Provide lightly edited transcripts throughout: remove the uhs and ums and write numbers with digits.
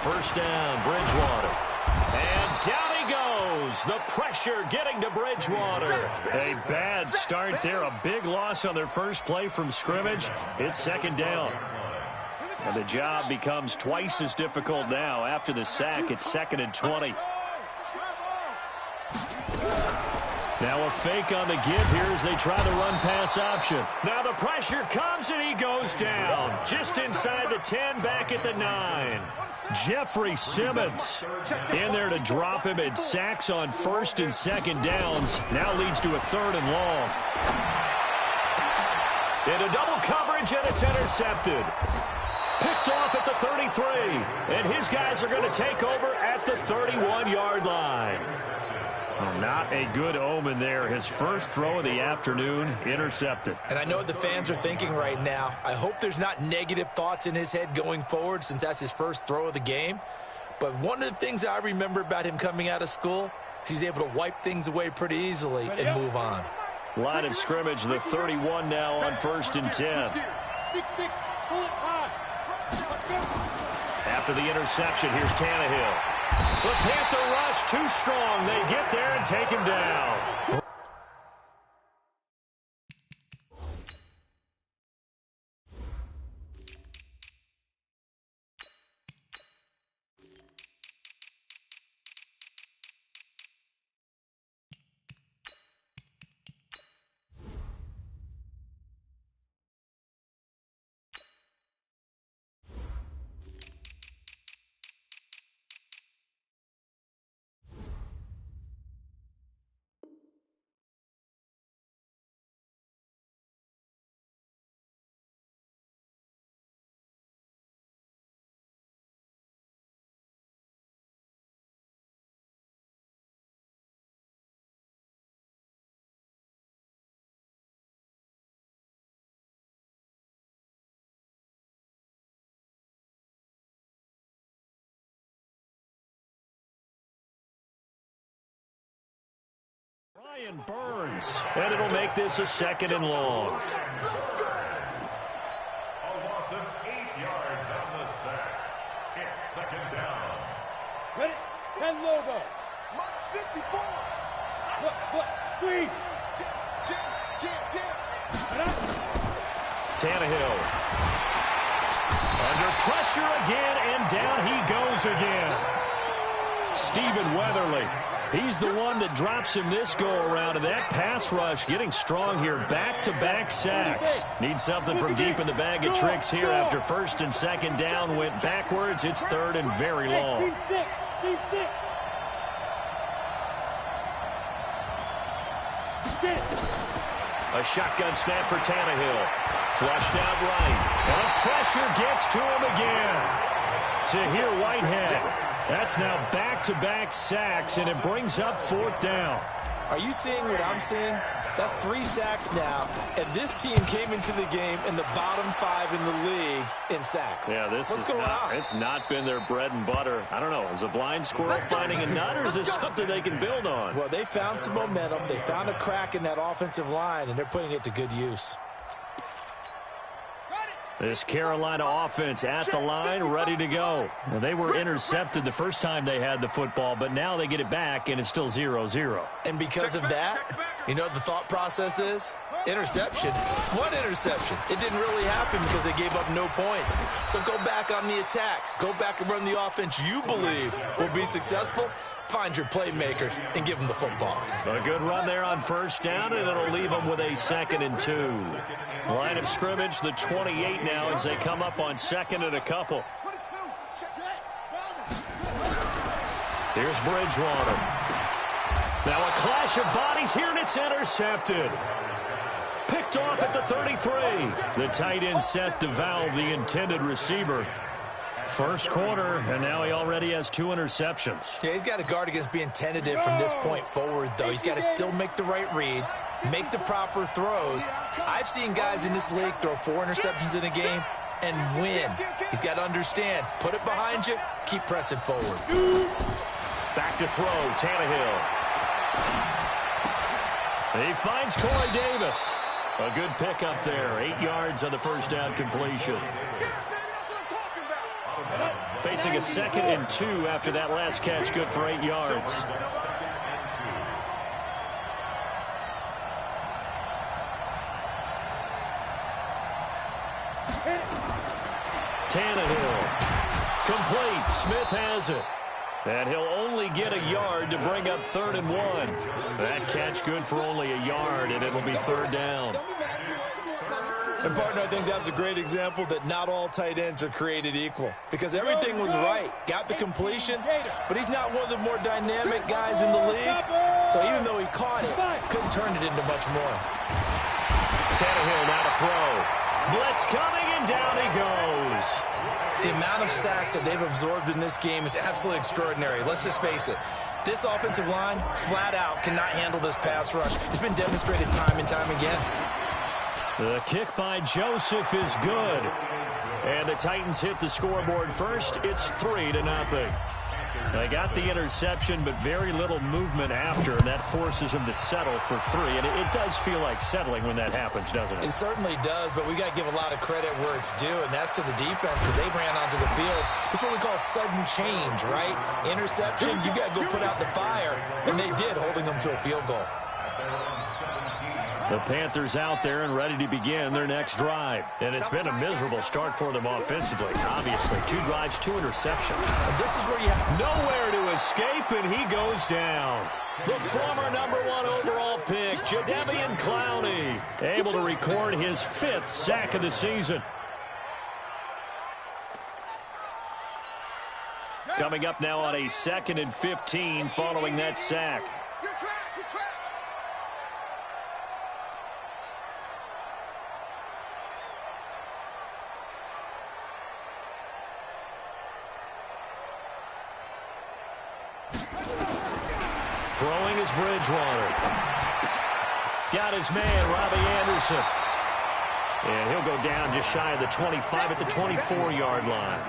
First down, Bridgewater. And down he goes. The pressure getting to Bridgewater. A bad start there. A big loss on their first play from scrimmage. It's second down. And the job becomes twice as difficult now. After the sack, it's 2nd and 20. Now a fake on the give here as they try the run-pass option. Now the pressure comes and he goes down. Just inside the 10, back at the 9. Jeffrey Simmons in there to drop him, and sacks on 1st and 2nd downs. Now leads to a 3rd and long. Into double coverage, and it's intercepted. Picked off at the 33, and his guys are going to take over at the 31-yard line. Well, not a good omen there. His first throw of the afternoon, intercepted. And I know what the fans are thinking right now. I hope there's not negative thoughts in his head going forward since that's his first throw of the game. But one of the things I remember about him coming out of school is he's able to wipe things away pretty easily and move on. Line of scrimmage, the 31 now on 1st and 10. After the interception, here's Tannehill. The Panther rush too strong. They get there and take him down. Ryan Burns, and it'll make this a 2nd and long. A loss of 8 yards on the sack. It's 2nd down. Ready? 10 logo. Mark 54. Look, screen. Tannehill. Under pressure again, and down he goes again. Stephen Weatherly. He's the one that drops him this go-around, and that pass rush getting strong here. Back-to-back sacks. Needs something from deep in the bag of tricks here after 1st and 2nd down. Went backwards. It's 3rd and very long. A shotgun snap for Tannehill. Flushed out right. And the pressure gets to him again. Tahir Whitehead. That's now back-to-back sacks, and it brings up 4th down. Are you seeing what I'm seeing? That's 3 sacks now, and this team came into the game in the bottom 5 in the league in sacks. Yeah, what's going on? It's not been their bread and butter. I don't know. Is a blind squirrel finding a nut, or is it something they can build on? Well, they found some momentum. They found a crack in that offensive line, and they're putting it to good use. This Carolina offense at the line, ready to go. Well, they were intercepted the first time they had the football, but now they get it back, and it's still 0-0. And because of that, you know what the thought process is? Interception. What interception? It didn't really happen because they gave up no points. So go back on the attack. Go back and run the offense you believe will be successful. Find your playmakers and give them the football. A good run there on 1st down, and it'll leave them with a 2nd and 2. Line of scrimmage, the 28 now as they come up on 2nd and a couple. Here's Bridgewater. Now a clash of bodies here, and it's intercepted. Picked off at the 33. The tight end set to valve the intended receiver. First quarter, and now he already has 2 interceptions. Yeah, he's got to guard against being tentative from this point forward, though. He's got to still make the right reads, make the proper throws. I've seen guys in this league throw 4 interceptions in a game and win. He's got to understand, put it behind you, keep pressing forward. Back to throw, Tannehill. He finds Corey Davis. A good pickup there, 8 yards on the first down completion. Facing a 2nd and 2 after that last catch, good for 8 yards. Tannehill. Complete. Smith has it. And he'll only get a yard to bring up 3rd and 1. That catch good for only a yard, and it'll be 3rd down. And, partner, I think that's a great example that not all tight ends are created equal. Because everything was right. Got the completion, but he's not one of the more dynamic guys in the league. So even though he caught it, couldn't turn it into much more. Tannehill now to throw. Blitz coming, and down he goes. The amount of sacks that they've absorbed in this game is absolutely extraordinary. Let's just face it. This offensive line, flat out, cannot handle this pass rush. It's been demonstrated time and time again. The kick by Joseph is good. And the Titans hit the scoreboard first. It's 3-0. They got the interception, but very little movement after, and that forces them to settle for 3. And it does feel like settling when that happens, doesn't it? It certainly does, but we got to give a lot of credit where it's due, and that's to the defense because they ran onto the field. It's what we call sudden change, right? Interception, you got to go put out the fire, and they did, holding them to a field goal. The Panthers out there and ready to begin their next drive. And it's been a miserable start for them offensively. Obviously, 2 drives, 2 interceptions. And this is where you have nowhere to escape, and he goes down. The former #1 overall pick, Jadeveon Clowney, able to record his 5th sack of the season. Coming up now on a 2nd and 15 following that sack. Throwing is Bridgewater. Got his man, Robbie Anderson. And he'll go down just shy of the 25 at the 24-yard line.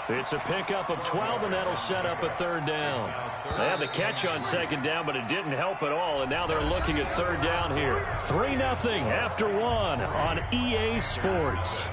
It's a pickup of 12, and that'll set up a 3rd down. They had the catch on 2nd down, but it didn't help at all, and now they're looking at 3rd down here. 3-0 after 1 on EA Sports.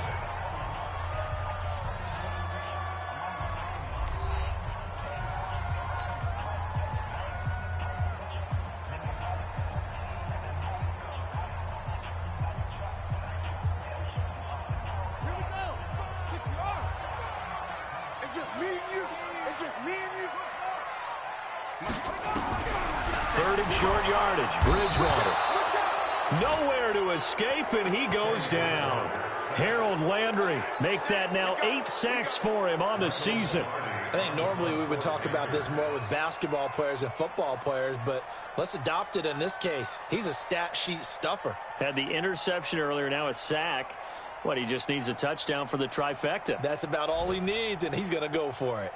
Short yardage, Bridgewater. Nowhere to escape, and he goes down. Harold Landry make that now 8 sacks for him on the season. I think normally we would talk about this more with basketball players and football players, but let's adopt it in this case. He's a stat sheet stuffer. Had the interception earlier, now a sack. He just needs a touchdown for the trifecta. That's about all he needs, and he's going to go for it.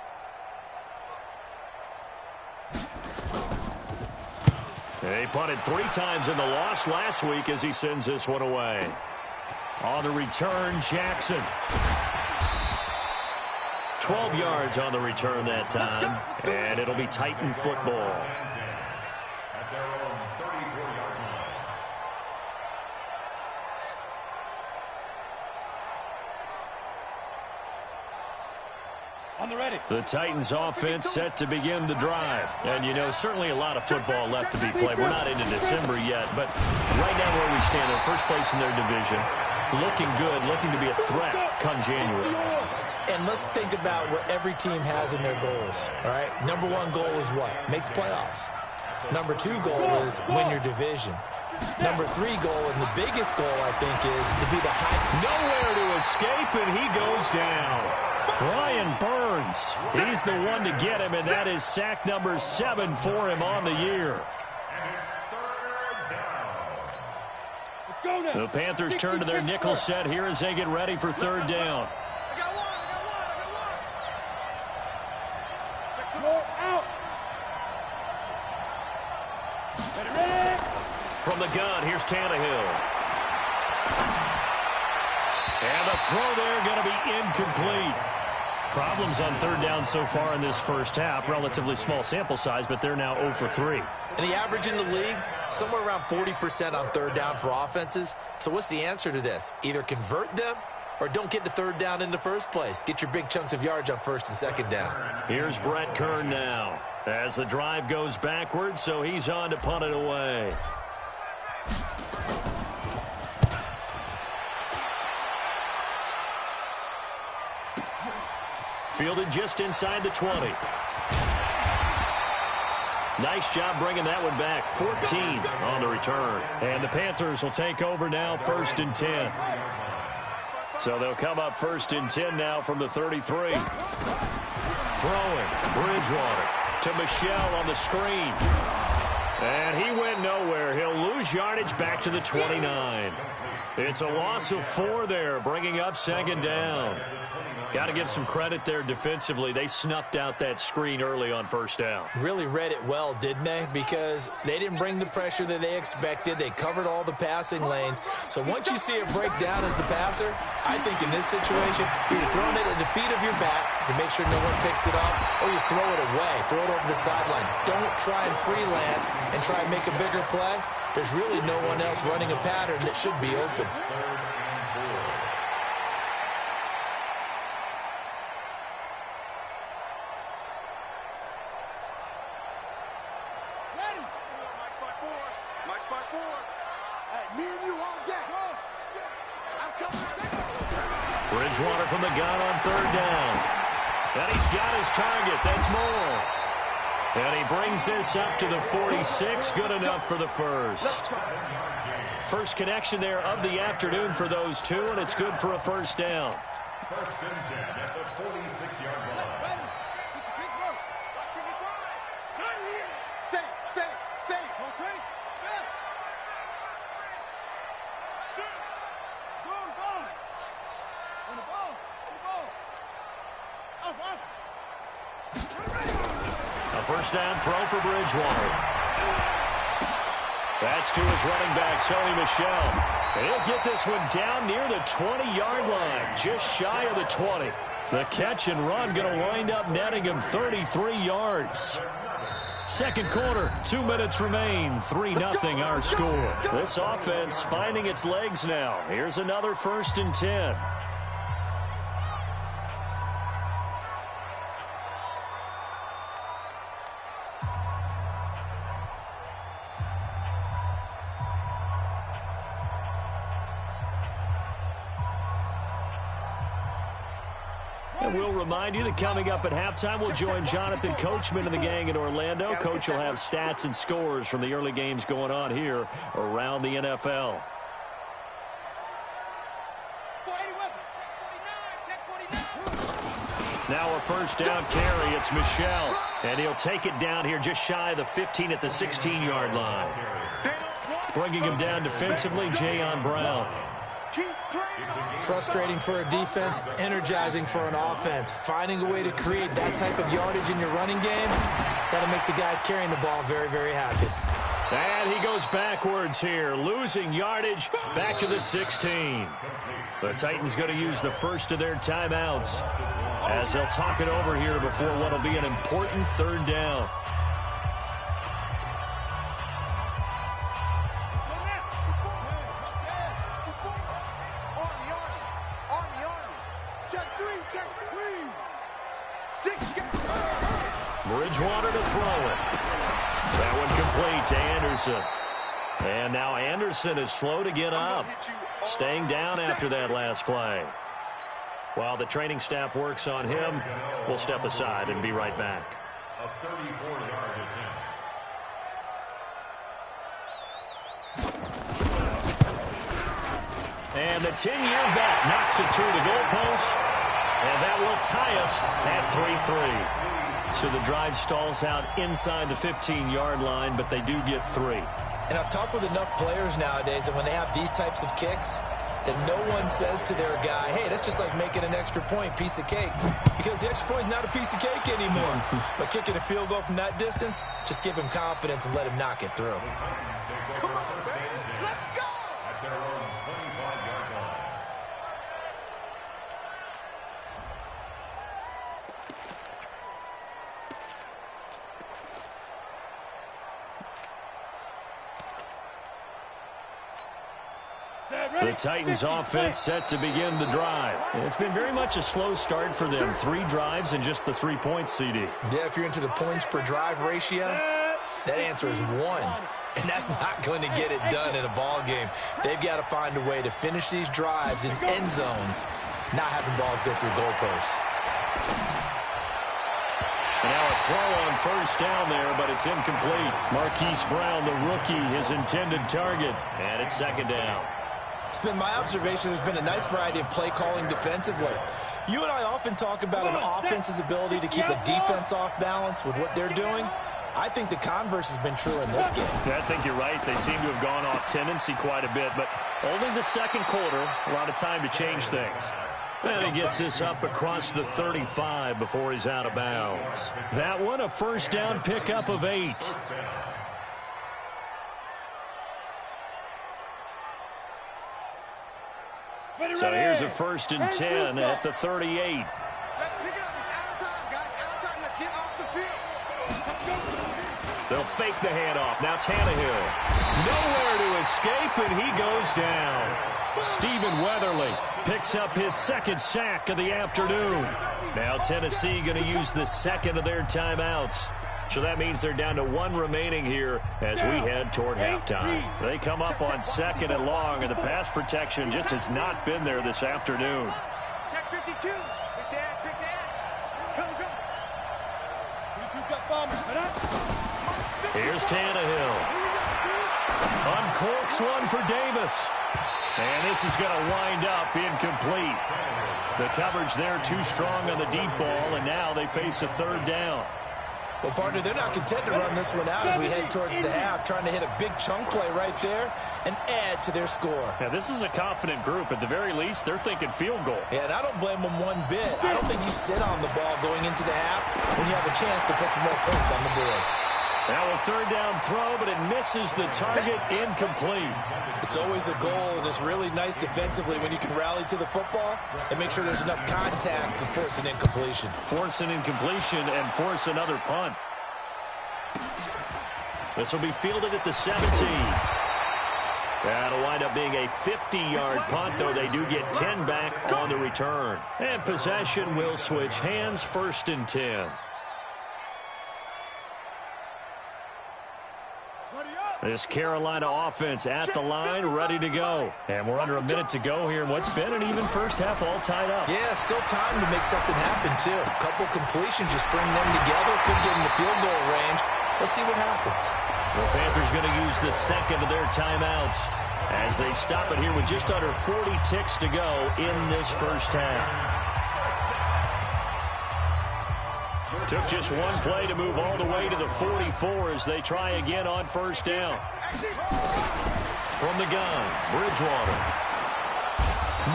He punted 3 times in the loss last week as he sends this one away. On the return, Jackson. 12 yards on the return that time, and it'll be Titan football. The Titans offense set to begin the drive. And, you know, certainly a lot of football left to be played. We're not into December yet, but right now where we stand, in first place in their division, looking good, looking to be a threat come January. And let's think about what every team has in their goals, all right? #1 goal is what? Make the playoffs. #2 goal is win your division. #3 goal, and the biggest goal, I think, is to be the high. Nowhere to escape, and he goes down. Brian Burns, he's the one to get him, and that is sack number 7 for him on the year. The Panthers turn to their nickel set here as they get ready for 3rd down. From the gun, here's Tannehill. And the throw there going to be incomplete. Problems on 3rd down so far in this first half. Relatively small sample size, but they're now 0 for 3. And the average in the league, somewhere around 40% on 3rd down for offenses. So what's the answer to this? Either convert them or don't get to third down in the first place. Get your big chunks of yards on first and second down. Here's Brett Kern now as the drive goes backwards, so he's on to punt it away. Fielded just inside the 20. Nice job bringing that one back. 14 on the return. And the Panthers will take over now, 1st and 10. So they'll come up 1st and 10 now from the 33. Throwing. Bridgewater to Michel on the screen. And he went nowhere. He'll lose yardage back to the 29. It's a loss of 4 there, bringing up 2nd down. Got to give some credit there defensively. They snuffed out that screen early on 1st down. Really read it well, didn't they? Because they didn't bring the pressure that they expected. They covered all the passing lanes. So once you see it break down as the passer, I think in this situation, you're throwing it at the feet of your back to make sure no one picks it up, or you throw it away, throw it over the sideline. Don't try and freelance and try and make a bigger play. There's really no one else running a pattern that should be open. Bridgewater from the gun on 3rd down. And he's got his target. That's Moore. And he brings this up to the 46. Good enough for the first. First connection there of the afternoon for those two, and it's good for a 1st down. 1st and 10 at the 46-yard line. A 1st down throw for Bridgewater. That's to his running back, Sony Michel. And he'll get this one down near the 20-yard line, just shy of the 20. The catch and run going to wind up netting him 33 yards. 2nd quarter, 2 minutes remain, 3-0 our score. This offense finding its legs now. Here's another 1st and 10. And we'll remind you that coming up at halftime, we'll join Jonathan Coachman and the gang in Orlando. Coach will have stats and scores from the early games going on here around the NFL. Now a 1st down carry. It's Michel. And he'll take it down here just shy of the 15 at the 16-yard line. Bringing him down defensively, Jayon Brown. Frustrating for a defense, energizing for an offense. Finding a way to create that type of yardage in your running game, that'll make the guys carrying the ball very, very happy. And he goes backwards here, losing yardage back to the 16. The Titans going to use the first of their timeouts as they'll talk it over here before what will be an important 3rd down. Bridgewater to throw it. That one complete to Anderson. And now Anderson is slow to get up, staying down after that last play. While the training staff works on him, we'll step aside and be right back. A 34-yard attempt. And the 10-year vet knocks it through the goalpost. And that will tie us at 3-3. So the drive stalls out inside the 15-yard line, but they do get 3. And I've talked with enough players nowadays that when they have these types of kicks, that no one says to their guy, hey, that's just like making an extra point, piece of cake. Because the extra point is not a piece of cake anymore. But kicking a field goal from that distance, just give him confidence and let him knock it through. Come on, baby. Let's go! At their own 25-yard line. The Titans offense set to begin the drive. It's been very much a slow start for them. 3 drives and just the 3 points, CD. Yeah, if you're into the points per drive ratio, that answer is 1. And that's not going to get it done in a ball game. They've got to find a way to finish these drives in end zones, not having balls go through goalposts. And now a throw on first down there, but it's incomplete. Marquise Brown, the rookie, his intended target. And it's second down. It's been my observation there's been a nice variety of play calling defensively. You and I often talk about an offense's ability to keep a defense off balance with what they're doing. I think the converse has been true in this game. Yeah, I think you're right. They seem to have gone off tendency quite a bit, but only the second quarter, a lot of time to change things. And he gets this up across the 35 before he's out of bounds. That one, a first down pickup of 8. So here's a 1st and 10 at the 38. Let's pick it up. It's out of time, guys. Out of time. Let's get off the field. They'll fake the handoff. Now Tannehill. Nowhere to escape, and he goes down. Stephen Weatherly picks up his 2nd sack of the afternoon. Now Tennessee going to use the 2nd of their timeouts. So that means they're down to 1 remaining here as we head toward halftime. They come up on 2nd and long, and the pass protection just has not been there this afternoon. Check 52. Pick the edge. Pick the edge. Come. Here's Tannehill. Uncorks one for Davis. And this is going to wind up incomplete. The coverage there too strong on the deep ball, and now they face a 3rd down. Well, partner, they're not content to run this one out as we head towards the half, trying to hit a big chunk play right there and add to their score. Yeah, this is a confident group. At the very least, they're thinking field goal. Yeah, and I don't blame them one bit. I don't think you sit on the ball going into the half when you have a chance to put some more points on the board. Now a 3rd down throw, but it misses the target, incomplete. It's always a goal, and it's really nice defensively when you can rally to the football and make sure there's enough contact to force an incompletion. Force an incompletion and force another punt. This will be fielded at the 17. That'll wind up being a 50-yard punt, though they do get 10 back on the return. And possession will switch hands, 1st and 10. This Carolina offense at the line, ready to go. And we're under a minute to go here in what's been an even first half, all tied up. Yeah, still time to make something happen, too. A couple completions, you string them together, could get into field goal range. Let's see what happens. The Panthers going to use the 2nd of their timeouts as they stop it here with just under 40 ticks to go in this first half. Took just 1 play to move all the way to the 44 as they try again on 1st down. From the gun, Bridgewater.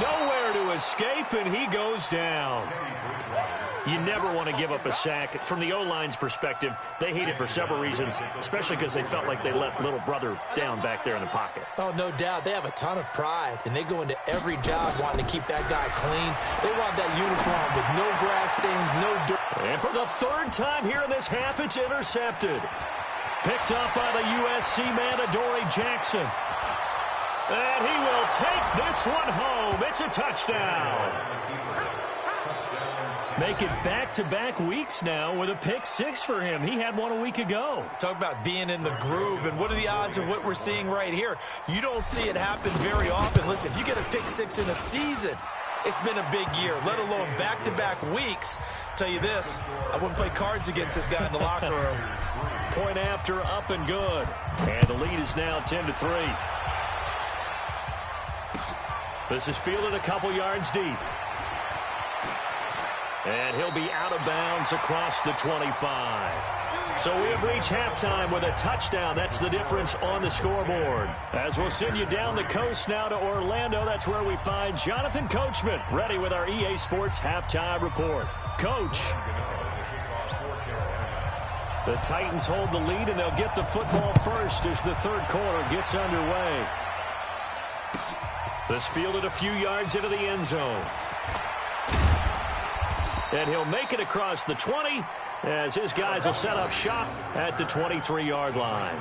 Nowhere to escape, and he goes down. You never want to give up a sack. From the O-line's perspective, they hate it for several reasons, especially because they felt like they let little brother down back there in the pocket. Oh, no doubt. They have a ton of pride, and they go into every job wanting to keep that guy clean. They want that uniform with no grass stains, no dirt. And for the 3rd time here in this half, it's intercepted. Picked up by the USC man, Adoree Jackson. And he will take this one home. It's a touchdown. Make it back-to-back weeks now with a pick-6 for him. He had one a week ago. Talk about being in the groove, and what are the odds of what we're seeing right here? You don't see it happen very often. Listen, if you get a pick-6 in a season, it's been a big year, let alone back-to-back weeks. Tell you this, I wouldn't play cards against this guy in the locker room. Point after, up and good. And the lead is now 10-3. This is fielded a couple yards deep. And he'll be out of bounds across the 25. So we have reached halftime with a touchdown. That's the difference on the scoreboard. As we'll send you down the coast now to Orlando, that's where we find Jonathan Coachman, ready with our EA Sports halftime report. Coach. The Titans hold the lead, and they'll get the football first as the 3rd quarter gets underway. This fielded a few yards into the end zone. And he'll make it across the 20 as his guys will set up shop at the 23-yard line.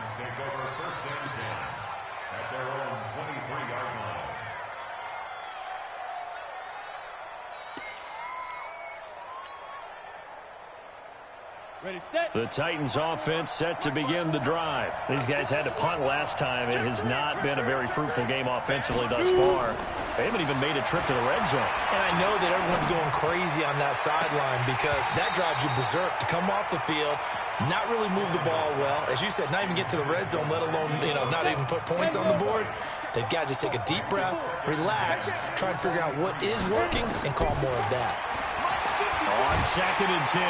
Ready, set. The Titans offense set to begin the drive. These guys had to punt last time. It has not been a very fruitful game offensively thus far. They haven't even made a trip to the red zone. And I know that everyone's going crazy on that sideline because that drives you berserk to come off the field, not really move the ball well. As you said, not even get to the red zone, let alone, not even put points on the board. They've got to just take a deep breath, relax, try and figure out what is working, and call more of that. On 2nd and 10,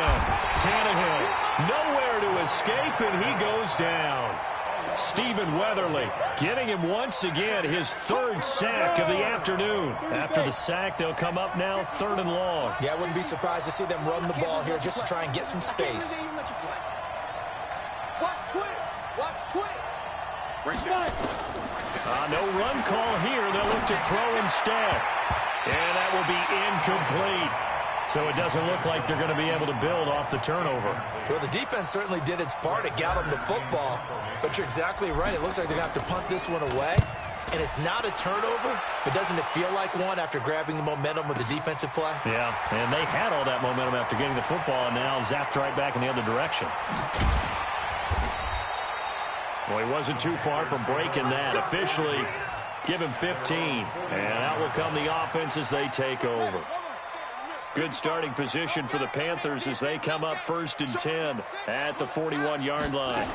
Tannehill nowhere to escape, and he goes down. Stephen Weatherly getting him once again his 3rd sack of the afternoon. After the sack, they'll come up now 3rd and long. Yeah, I wouldn't be surprised to see them run the ball here just to try and get some space. Watch twins. Watch twins. No run call here. They'll look to throw instead. And that will be incomplete. So it doesn't look like they're going to be able to build off the turnover. Well, the defense certainly did its part. It got them the football. But you're exactly right. It looks like they're going to have to punt this one away. And it's not a turnover, but doesn't it feel like one after grabbing the momentum with the defensive play? Yeah, and they had all that momentum after getting the football and now zapped right back in the other direction. Well, he wasn't too far from breaking that. Officially, give him 15. And out will come the offense as they take over. Good starting position for the Panthers as they come up 1st and 10 at the 41-yard line.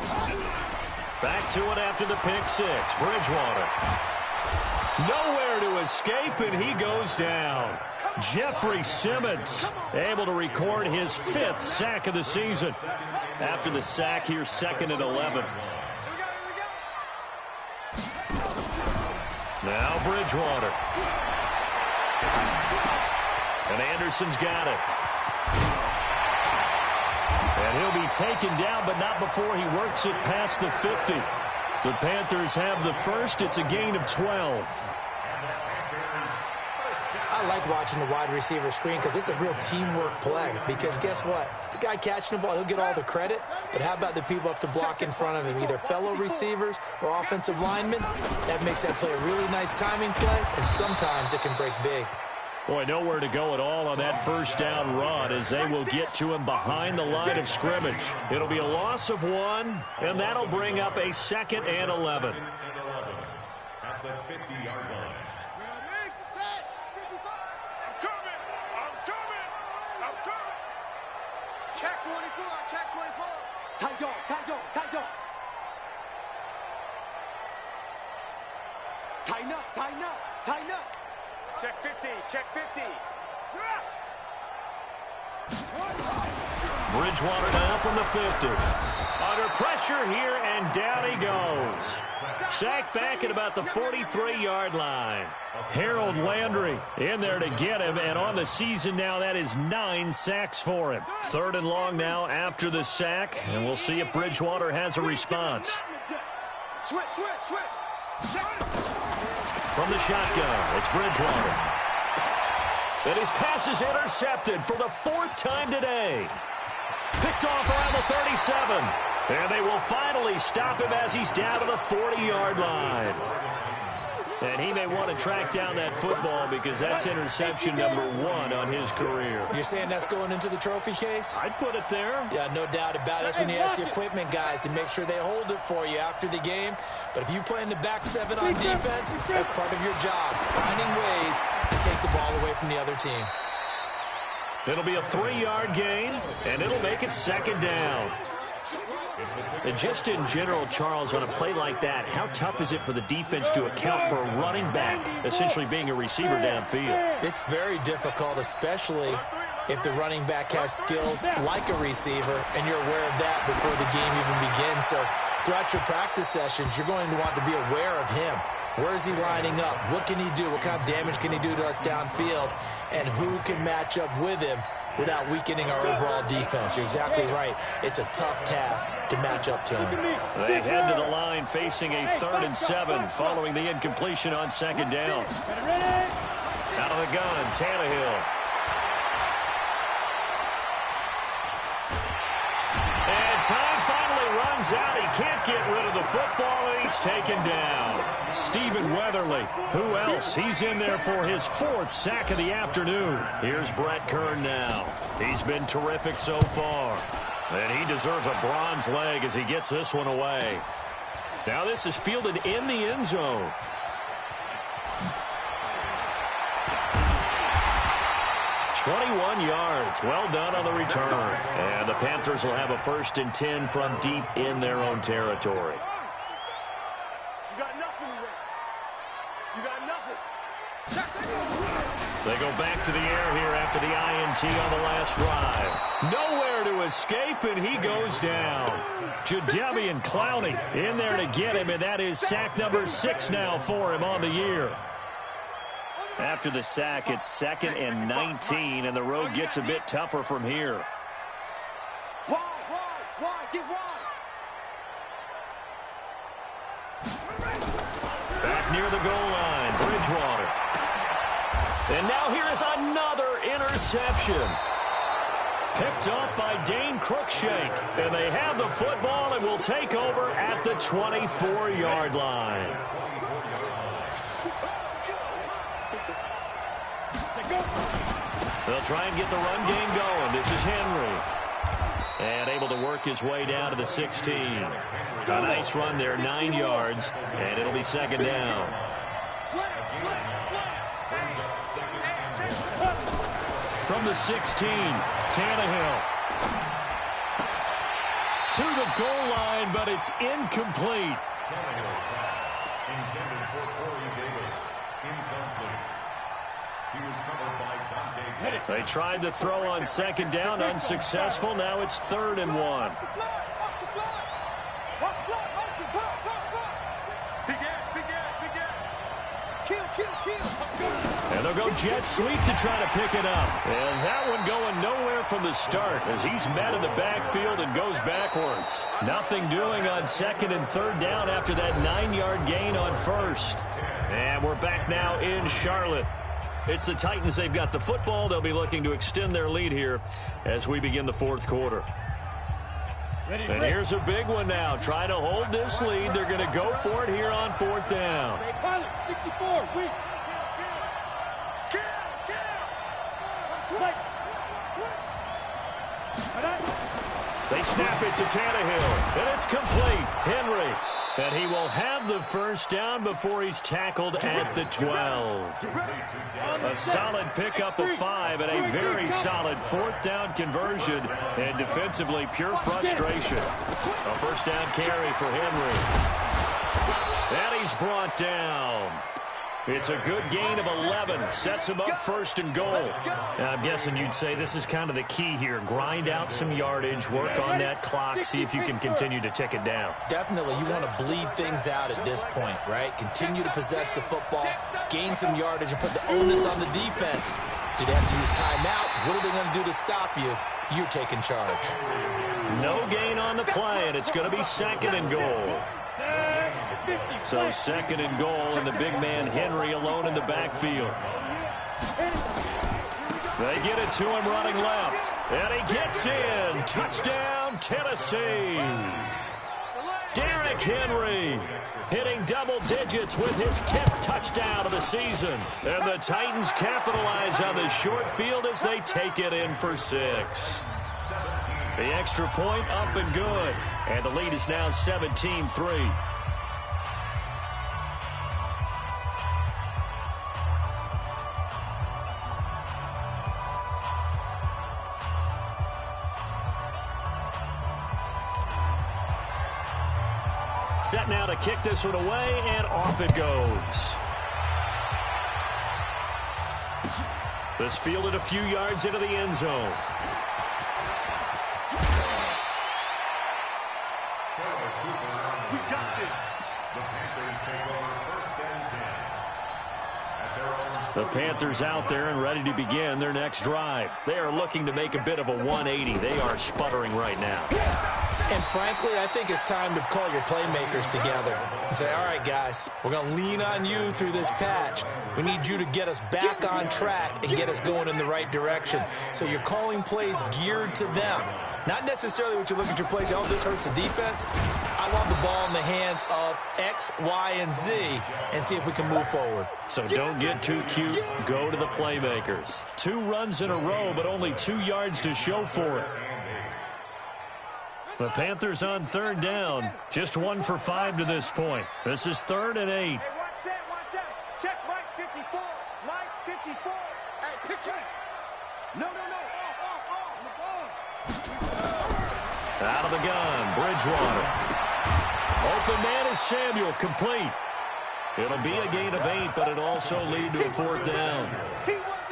Back to it after the pick 6. Bridgewater. Nowhere to escape, and he goes down. Jeffrey Simmons able to record his 5th sack of the season. After the sack, here's 2nd and 11. Now Bridgewater. And Anderson's got it. And he'll be taken down, but not before he works it past the 50. The Panthers have the first. It's a gain of 12. I like watching the wide receiver screen because it's a real teamwork play. Because guess what? The guy catching the ball, he'll get all the credit. But how about the people up to block in front of him? Either fellow receivers or offensive linemen. That makes that play a really nice timing play. And sometimes it can break big. Boy, nowhere to go at all on that first down run as they will get to him behind the line of scrimmage. It'll be a loss of 1, and that'll bring up a 2nd and 11. At the 50-yard line. Check 24, check 24. Tight dog, tight dog, tight dog. Tighten up, tighten up, tighten up. Check 50, check 50. Bridgewater now from the 50. Under pressure here, and down he goes. Sacked back at about the 43-yard line. Harold Landry in there to get him, and on the season now, that is 9 sacks for him. 3rd and long now after the sack, and we'll see if Bridgewater has a response. Switch, switch, switch. From the shotgun, it's Bridgewater. And his pass is intercepted for the 4th time today. Picked off around the 37. And they will finally stop him as he's down to the 40-yard line. And he may want to track down that football because that's interception number 1 on his career. You're saying that's going into the trophy case? I'd put it there. Yeah, no doubt about it. That's when you ask the equipment guys to make sure they hold it for you after the game. But if you play in the back 7 on defense, that's part of your job, finding ways to take the ball away from the other team. It'll be a 3-yard gain, and it'll make it 2nd down. And just in general, Charles, on a play like that, how tough is it for the defense to account for a running back essentially being a receiver downfield? It's very difficult, especially if the running back has skills like a receiver, and you're aware of that before the game even begins. So throughout your practice sessions, you're going to want to be aware of him. Where is he lining up? What can he do? What kind of damage can he do to us downfield? And who can match up with him without weakening our overall defense? You're exactly right. It's a tough task to match up to him. They head to the line facing a 3rd and 7 following the incompletion on 2nd down. Out of the gun, Tannehill. And time finally runs out. He can't get rid of the football, and he's taken down. Stephen Weatherly. Who else? He's in there for his 4th sack of the afternoon. Here's Brett Kern now. He's been terrific so far. And he deserves a bronze leg as he gets this one away. Now this is fielded in the end zone. "21 yards. Well done on the return. And the Panthers will have a 1st and 10 from deep in their own territory. You got nothing today. You got nothing. They go back to the air here after the INT on the last drive. Nowhere to escape, and he goes down. Jadeveon Clowney in there to get him, and that is sack number 6 now for him on the year. After the sack, it's 2nd and 19, and the road gets a bit tougher from here. Wide, get wide. Back near the goal line, Bridgewater. And now here is another interception. Picked up by Dane Cruikshank. And they have the football and will take over at the 24-yard line. They'll try and get the run game going. This is Henry. And able to work his way down to the 16. A nice run there, 9 yards. And it'll be 2nd down. From the 16, Tannehill. To the goal line, but it's incomplete. Intended for Corey Davis. Incomplete. He was covered by Dante. They tried to throw on 2nd down, unsuccessful. Now it's 3rd and 1. And they'll go jet sweep to try to pick it up. And that one going nowhere from the start as he's met in the backfield and goes backwards. Nothing doing on 2nd and 3rd down after that 9-yard gain on 1st. And we're back now in Charlotte. It's the Titans. They've got the football. They'll be looking to extend their lead here as we begin the 4th quarter. And here's a big one now. Trying to hold this lead. They're going to go for it here on 4th down. 64, weak. They snap it to Tannehill, and it's complete. Henry, and he will have the 1st down before he's tackled at the 12. A solid pickup of 5 and a very solid 4th down conversion, and defensively pure frustration. A 1st down carry for Henry. And he's brought down. It's a good gain of 11. Sets him up 1st and goal. Now, I'm guessing you'd say this is kind of the key here. Grind out some yardage, work on that clock, see if you can continue to tick it down. Definitely, you want to bleed things out at this point, right? Continue to possess the football, gain some yardage, and put the onus on the defense. Do they have to use timeouts? What are they going to do to stop you? You're taking charge. No gain on the play, and it's going to be 2nd and goal. So 2nd and goal, and the big man Henry alone in the backfield. They get it to him running left, and he gets in. Touchdown, Tennessee. Derrick Henry hitting double digits with his 10th touchdown of the season. And the Titans capitalize on the short field as they take it in for 6. The extra point up and good, and the lead is now 17-3. Set now to kick this one away, and off it goes. This fielded a few yards into the end zone. We got this. The Panthers take over 1st and 10. At their own. The Panthers out there and ready to begin their next drive. They are looking to make a bit of a 180. They are sputtering right now. And frankly, I think it's time to call your playmakers together and say, all right, guys, we're going to lean on you through this patch. We need you to get us back on track and get us going in the right direction. So you're calling plays geared to them. Not necessarily what you look at your plays, oh, this hurts the defense. I want the ball in the hands of X, Y, and Z and see if we can move forward. So don't get too cute. Go to the playmakers. 2 runs in a row, but only 2 yards to show for it. The Panthers on third down. Just 1 for 5 to this point. This is 3rd and 8. Hey, watch that, watch that. Check Mike 54. Mike 54. Hey, pick it. No. Off. Out of the gun, Bridgewater. Open man is Samuel, complete. It'll be a gain of 8, but it'll also lead to a 4th down.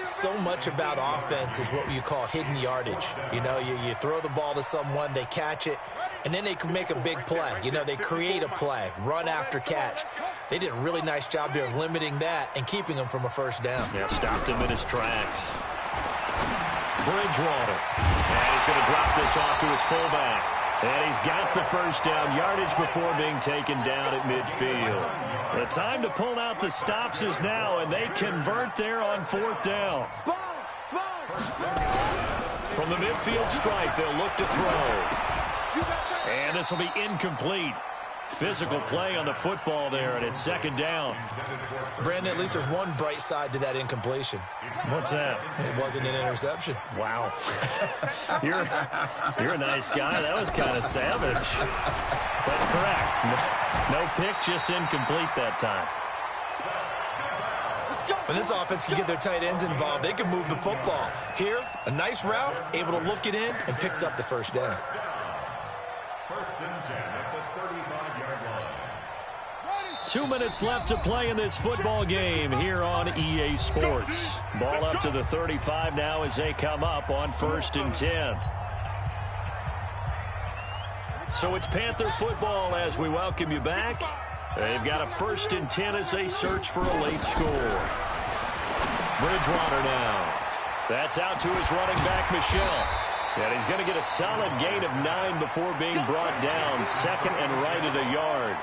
So much about offense is what you call hidden yardage. You know, you throw the ball to someone, they catch it, and then they can make a big play. You know, they create a play, run after catch. They did a really nice job there of limiting that and keeping him from a first down. Yeah, stopped him in his tracks. Bridgewater. And he's going to drop this off to his fullback. And he's got the first down yardage before being taken down at midfield. The time to pull out the stops is now, and they convert there on 4th down. From the midfield stripe, they'll look to throw. And this will be incomplete. Physical play on the football there, and it's 2nd down. Brandon, at least there's one bright side to that incompletion. What's that? It wasn't an interception. Wow. You're a nice guy. That was kind of savage. But correct. No pick, just incomplete that time. When this offense can get their tight ends involved, they can move the football. Here, a nice route, able to look it in, and picks up the first down. 1st and 10 at the 35-yard line. 2 minutes left to play in this football game here on EA Sports. Ball up to the 35 now as they come up on 1st and 10. So it's Panther football as we welcome you back. They've got a 1st and 10 as they search for a late score. Bridgewater now. That's out to his running back, Michelle. And he's going to get a solid gain of 9 before being brought down. 2nd and right at a yard.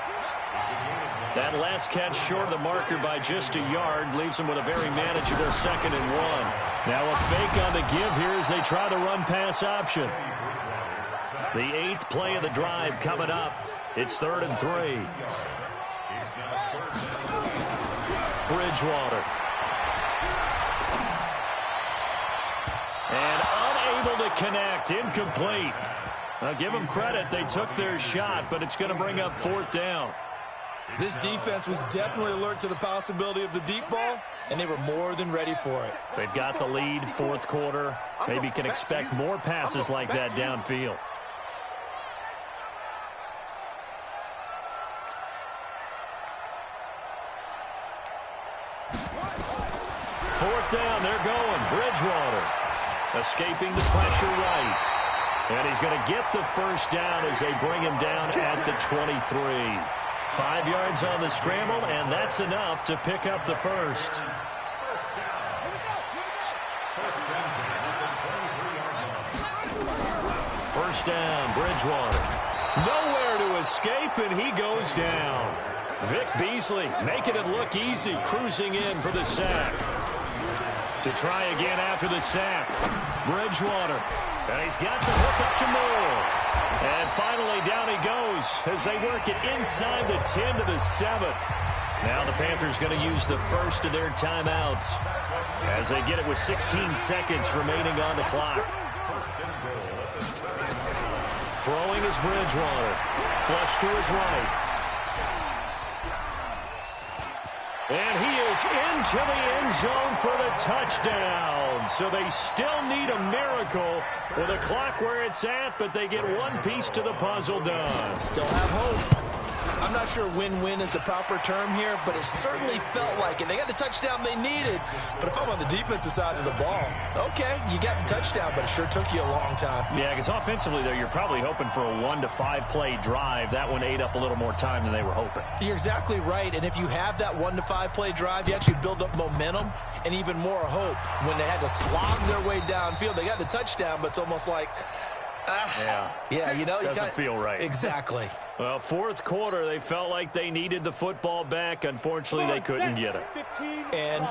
That last catch short of the marker by just a yard leaves him with a very manageable 2nd and 1. Now a fake on the give here as they try the run-pass option. The 8th play of the drive coming up. It's 3rd and 3. Bridgewater. And unable to connect. Incomplete. Now give them credit. They took their shot, but it's going to bring up 4th down. This defense was definitely alert to the possibility of the deep ball, and they were more than ready for it. They've got the lead, 4th quarter. Maybe can expect more passes like that downfield. Fourth down, they're going. Bridgewater escaping the pressure right. And he's going to get the first down as they bring him down at the 23. 5 yards on the scramble, and that's enough to pick up the first. First down, Bridgewater. Nowhere to escape, and he goes down. Vic Beasley making it look easy, cruising in for the sack. To try again after the sack. Bridgewater. And he's got the hook up to Moore. And finally down he goes as they work it inside the 10 to the 7. Now the Panthers going to use the first of their timeouts as they get it with 16 seconds remaining on the clock. Throwing is Bridgewater. Flush to his right. And he is into the end zone for the touchdown. So they still need a miracle with a clock where it's at, but they get one piece to the puzzle done. Still have hope. I'm not sure win-win is the proper term here, but it certainly felt like it. They got the touchdown they needed, but if I'm on the defensive side of the ball, okay, you got the touchdown, but it sure took you a long time. Yeah, because offensively there, you're probably hoping for a 1 to 5 play drive. That one ate up a little more time than they were hoping. You're exactly right, and if you have that 1 to 5 play drive, you actually build up momentum and even more hope. When they had to slog their way downfield, they got the touchdown, but it's almost like, yeah, you know, doesn't feel right. Exactly. Well, fourth quarter, they felt like they needed the football back. Unfortunately, they couldn't get it. And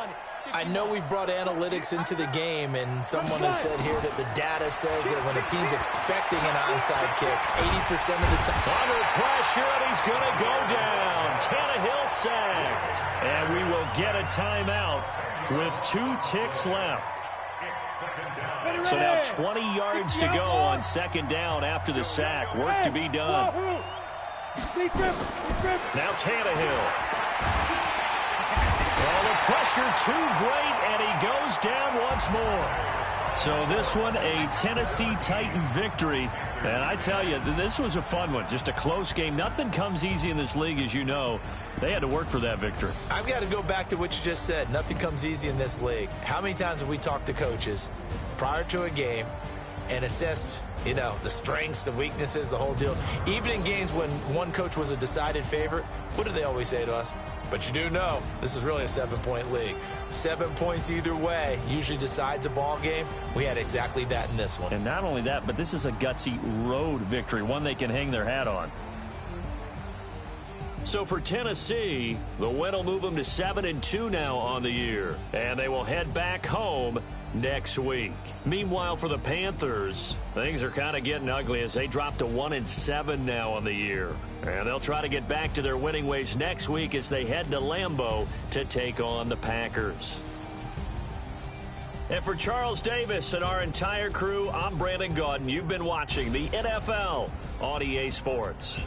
I know we brought analytics into the game, and someone has said here that the data says that when a team's expecting an onside kick, 80% of the time. Under pressure, and he's going to go down. Tannehill sacked. And we will get a timeout with 2 ticks left. So now 20 yards to go on second down after the sack. Work to be done. Now Tannehill. Well, the pressure too great, and he goes down once more. So this one, a Tennessee Titan victory. And I tell you, this was a fun one. Just a close game. Nothing comes easy in this league, as you know. They had to work for that victory. I've got to go back to what you just said. Nothing comes easy in this league. How many times have we talked to coaches prior to a game and assessed, you know, the strengths, the weaknesses, the whole deal? Even in games when one coach was a decided favorite, what do they always say to us? But you do know this is really a 7-point league. 7 points either way usually decides a ball game. We had exactly that in this one. And not only that, but this is a gutsy road victory, one they can hang their hat on. So for Tennessee, the win will move them to 7-2 now on the year. And they will head back home next week. Meanwhile, for the Panthers, things are kind of getting ugly as they drop to 1-7 now on the year. And they'll try to get back to their winning ways next week as they head to Lambeau to take on the Packers. And for Charles Davis and our entire crew, I'm Brandon Gaudin. You've been watching the NFL on EA Sports.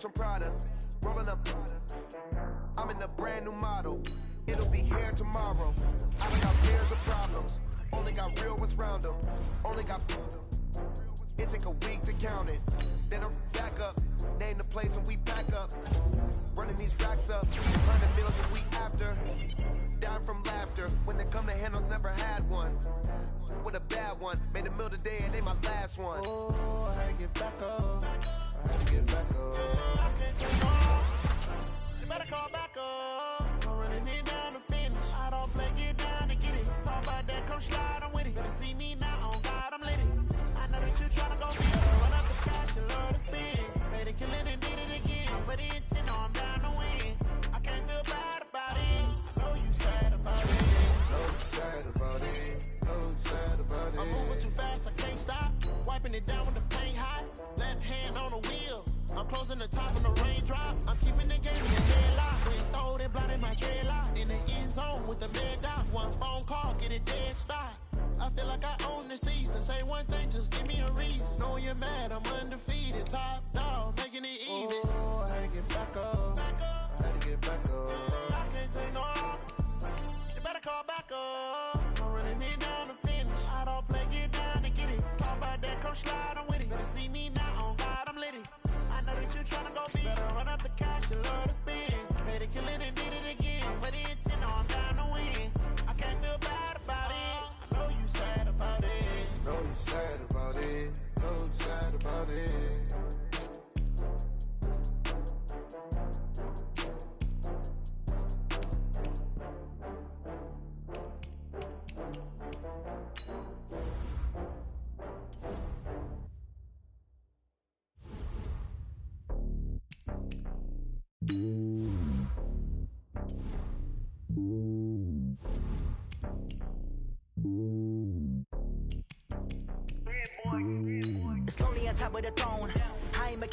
From Prada, rolling up. I'm in a brand new model. It'll be here tomorrow. I don't got pairs of problems. Only got real ones round them. Only got. It take a week to count it. Then I'm back up. Name the place and we back up. Running these racks up. 100 meals a week after. Down from laughter. When they come to handles, never had one. With a bad one. Made a meal today and they my last one. Oh, I had to get back up. I had to get back up. You better call back up. I'm running it down to finish. I don't play, get down and get it. Talk about that, come slide, I'm with it. Better see me now, on God, I'm lit it. I know that you tryna go get it. Run up the cash, you love to spin. Made it, kill it, and did it again. But the intent, no, I'm down to win. I can't feel bad about it. I know you sad about it. Know you sad about it. Know you sad about it. I'm moving too fast, I can't stop. Wiping it down with the paint hot. Left hand on the wheel. I'm closing the top of the raindrop. I'm keeping the game in the headlock. When throw it, blind in my headlock. In the end zone with the med dot. One phone call, get it dead stop. I feel like I own the season. Say one thing, just give me a reason. Knowing you're mad, I'm undefeated. Top dog, making it even. Oh, I had to get back up. I had to get back up. I can't take no off. You better call back up. I'm running it down to finish. I don't play, get down and get it. Talk about that, come slide, I'm with it. Better see me now, on God, I'm lit it. I know that you tryna go big. Better run up the cash, you love to spin. Made it, kill it, and did it again. But the intent, no, I'm down to win. I can't feel bad about it. I know you sad about it. Know you sad about it. Know you sad about it.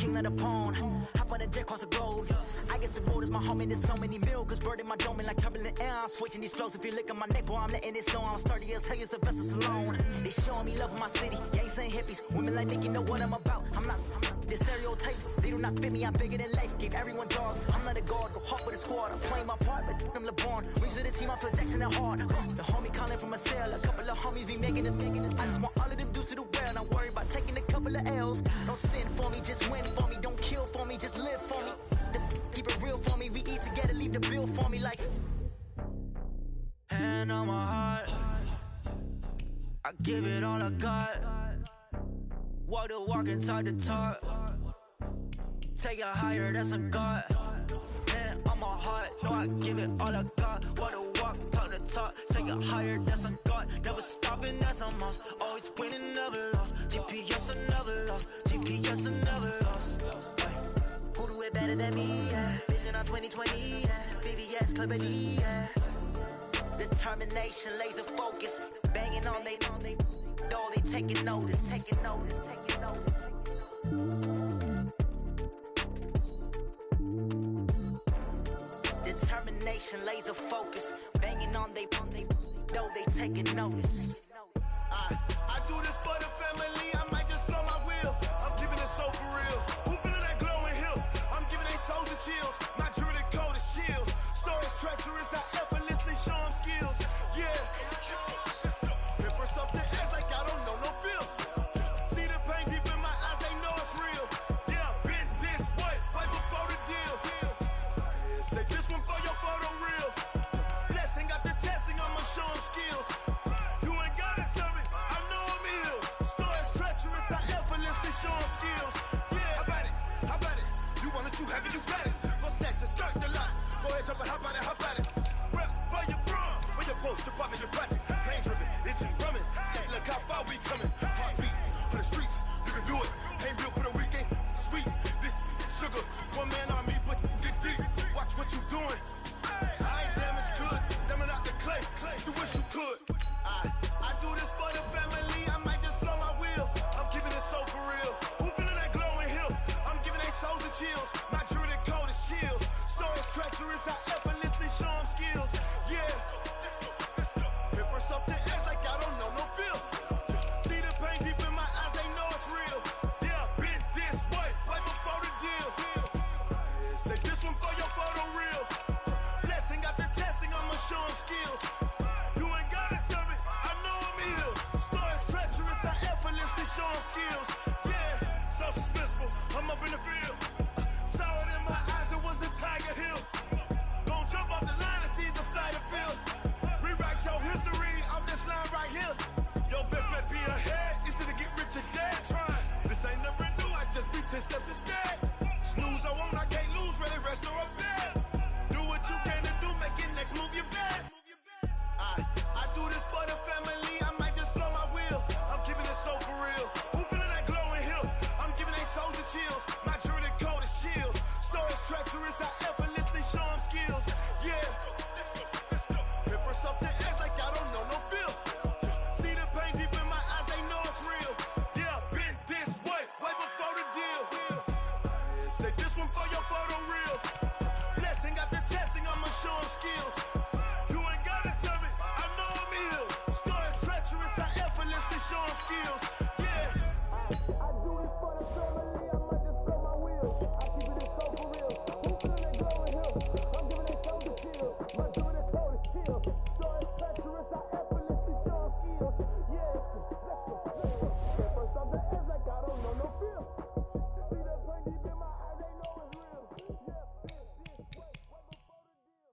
king of the pawn. Hop on a jet across the globe. I guess the road is my home and there's so many mil. Cause bird in my dome and like turbulent air. I'm switching these flows. If you look at my neck, boy, I'm letting it snow. I'm sturdy as hell as Sylvester Stallone. They showing me love in my city. Gangs and hippies. Women like Nick, you know what I'm about. I'm not the stereotypes. They do not fit me. I'm bigger than life. Gave everyone jobs. I'm not a guard. Go hard with the squad. I'm playing my part, but I'm LeBron. Rings of the team. I feel Jackson at hard. The homie calling from a cell. A couple of homies be making it. I just want all of them dudes to the well. Not worry about taking a couple of L's. Don't sin for me, just win for me. Don't kill for me, just live for me. Keep it real for me. We eat together, leave the bill for me like. Hand on my heart, I give it all I got. Walk the walk and talk the talk. Take it higher, that's a God. Hand on my heart, no, I give it all I got. Walk the walk, talk the talk. Take it higher, that's a God. Never stopping, that's a must. Always winning, never lost. GPS, I never lost. GPS, I never lost. Who do it better than me? Yeah. Vision on 2020. Yeah. VVS, Clarity. Yeah. Determination, laser focus. Banging on they door, they taking notice. Taking notice. Taking notice. Determination, laser focus. Banging on they door, they taking notice. I do this for the family. I might just blow my wheel. I'm keeping it so for real. Who feeling that glowing hill? I'm giving they soldier chills. My jewelry code is chill. Stories treacherous. I effortlessly show them skills. Yeah. Paper stuff the edge like I don't know no feel. See the pain deep in my eyes. They know it's real. Yeah, been this way right before the deal. Say this one for your photo real. Blessing after testing. I'ma show them skills. You ain't gotta tell me. I know I'm ill. Stories treacherous. I effortlessly show them skills. Yeah. How about it? How about it? You want it, you have it, you got it. Go snatch and start the lot. Go ahead, jump and hop on it, hop on it. Rep for your bro. For your post, your pop, and your projects. Pain driven, itching, drumming. Look how far we coming. Heartbeat for the streets. You can do it. Ain't built for the weekend. Sweet. This sugar. One man on me, but get deep. Watch what you doing. I ain't damaged goods. Damn out the clay. You wish you could. I do this for the family. I might just blow my wheel. I'm keeping it so for real. Who feeling that glowing hill? I'm giving they soldier chills. My jewelry code is chill. Stories treacherous. I effortlessly show them skills. Yeah. Paper stuff the edge like I don't know no feel. See the pain deep in my eyes. They know it's real. Yeah, been this way right before the deal. Say this one for your photo real. Blessing after testing. I'ma show them skills. You ain't gotta tell me. I know I'm ill. Stories treacherous. I effortlessly show them skills. Yeah, so suspenseful. I'm up in the field. Saw it in my eyes. It was the Tiger Hill. Gon' jump off the line and see the flight of field. Rewrite your history off this line right here. Your best bet be ahead. Easy to get rich or dead trying. This ain't never new. I just be 10 steps instead. Snooze I won't. I can't lose. Ready, rest or a bed. Do what you can to do. Make your next move your best. I do this for the family. I might just blow my wheel. I'm keeping it so for real. Who feeling that glowing hill? I'm giving they soldier chills. My jewelry code is chill. Stories treacherous. I effortlessly show them skills. Yeah. Paper stuff the edge like I don't know no feel. See the pain deep in my eyes. They know it's real. Yeah, been this way right before the deal. Say this one for your photo real. Blessing after testing. I'ma show them skills. You ain't gotta tell me. I know I'm ill. Stories treacherous. I effortlessly show them skills. Yeah. I do this for the family. I might just blow my wheel. I keep it so for real. Who feeling that glowing hill? I'm giving they soldier chills. My jewelry code is chill. Stories treacherous. I effortlessly show them skills. Yeah. Let's go. First off the edge like I don't know no feel. See the pain deep in my eyes. They know it's real. Yeah. This way. Right before the deal.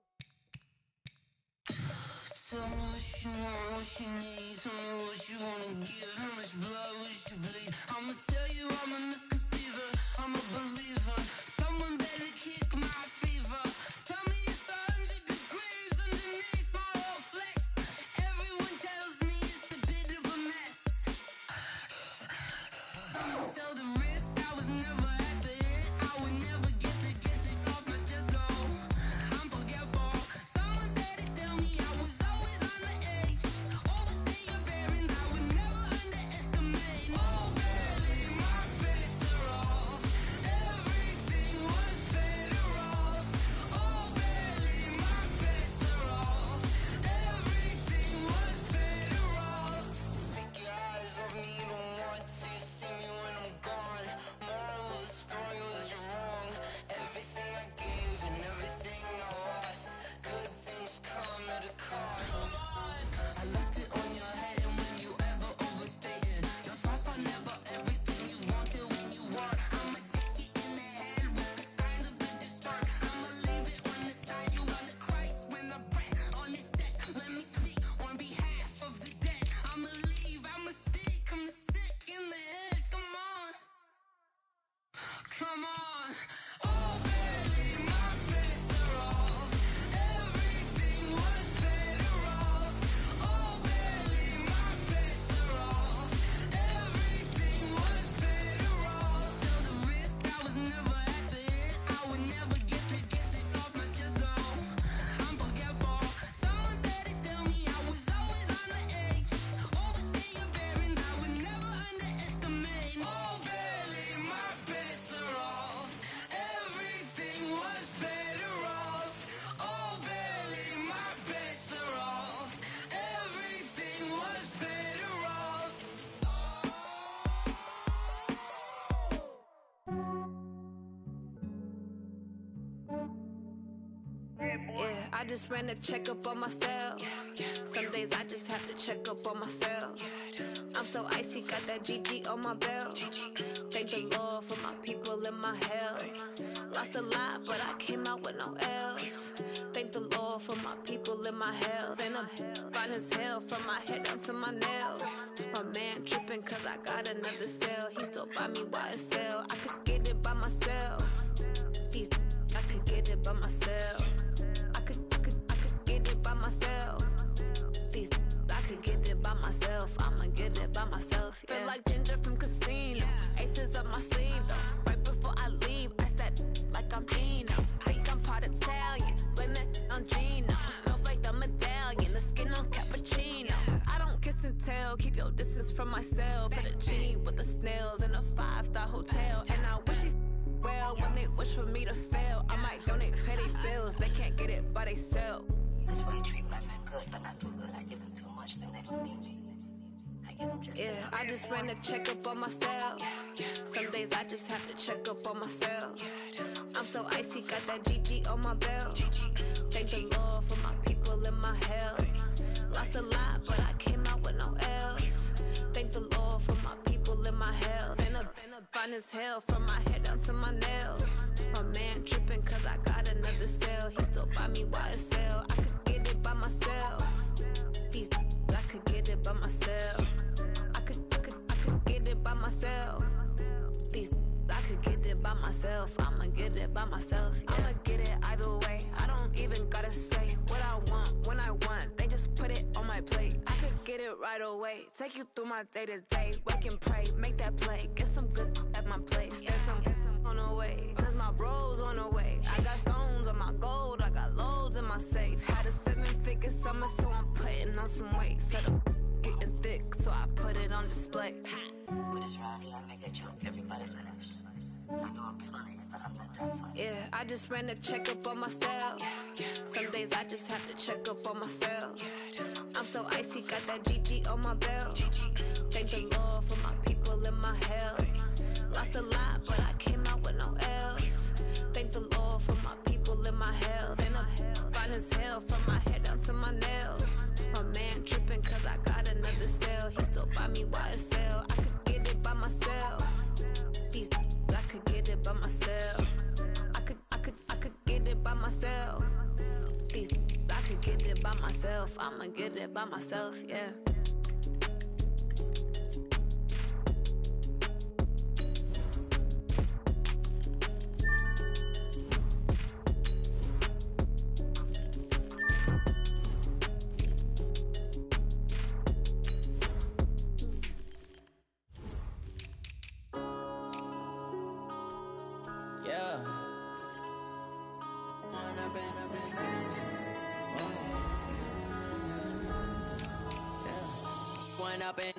I just ran a checkup on myself. Some days I just have to check up on myself. I'm so icy, got that GG on my belt. Thank the Lord for my people in my health. Lost a lot, but I came out with no L's. Thank the Lord for my people in my health. And I'm fine as hell from my head down to my nails. My man tripping cause I got another cell. He still buy me YSL. I could get it by myself. These I could get it by myself. I could get it by myself. These I could get it by myself. I'ma get it by myself. Yeah. Feel like Ginger from Casino. Aces up my sleeve though. Right before I leave, I said like I'm Dino. Think I'm part Italian. Blame it on Gino. Smells like the medallion. The skin on cappuccino. I don't kiss and tell. Keep your distance from myself. For the genie with the snails in a 5-star hotel. And I wish he's well when they wish for me to fail. I might donate petty bills. They can't get it by they sell. That's why you treat my friend good, but not too good. I give them too much, then they don't need me. I give them just enough. I just ran a checkup on myself. Some days I just have to check up on myself. I'm so icy, got that GG on my belt. Thank the Lord for my people in my health. Lost a lot, but I came out with no L's. Thank the Lord for my people in my health. And I'm fine as hell from my head down to my nails. My man tripping cause I got another cell. He still buy me YSL. I could get it by myself. These I could get it by myself. I could get it by myself. These I could get it by myself. I'ma get it by myself. Yeah. I'ma get it either way. I don't even gotta say what I want when I want. They just put it on my plate. I could get it right away. Take you through my day to day. Wake and pray, make that play. Get some good at my place. There's some on the way. Cause my bros on the way. I got stones on my gold. I got loads in my safe. Had a 7-figure summer, so I'm putting on some weight. Set up getting thick, so I put it on display. With this round here, I make a joke everybody laughs. I know I'm funny, but I'm not that funny. Yeah, I just ran a checkup on myself. Some days I just have to check up on myself. I'm so icy, got that GG on my belt. Thank the Lord for my people in my health. Lost a lot, but I came out with no L's. Thank the Lord for my people in my health. And I'm fine as hell from my head down to my nails. My man tripping cause I got another cell. He still buy me YSL. I could get it by myself. These I could get it by myself. I could get it by myself. These I could get it by myself. I'ma get it by myself, yeah.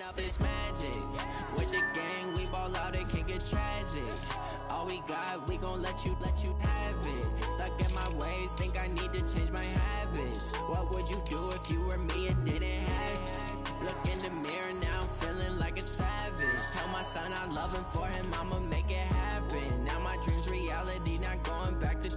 Up is magic. With the gang, we ball out, it can get tragic. All we got, we gon' let you have it. Stuck in my ways, think I need to change my habits. What would you do if you were me and didn't have it? Look in the mirror, now I'm feeling like a savage. Tell my son I love him, for him I'ma make it happen. Now my dream's reality, not going back to.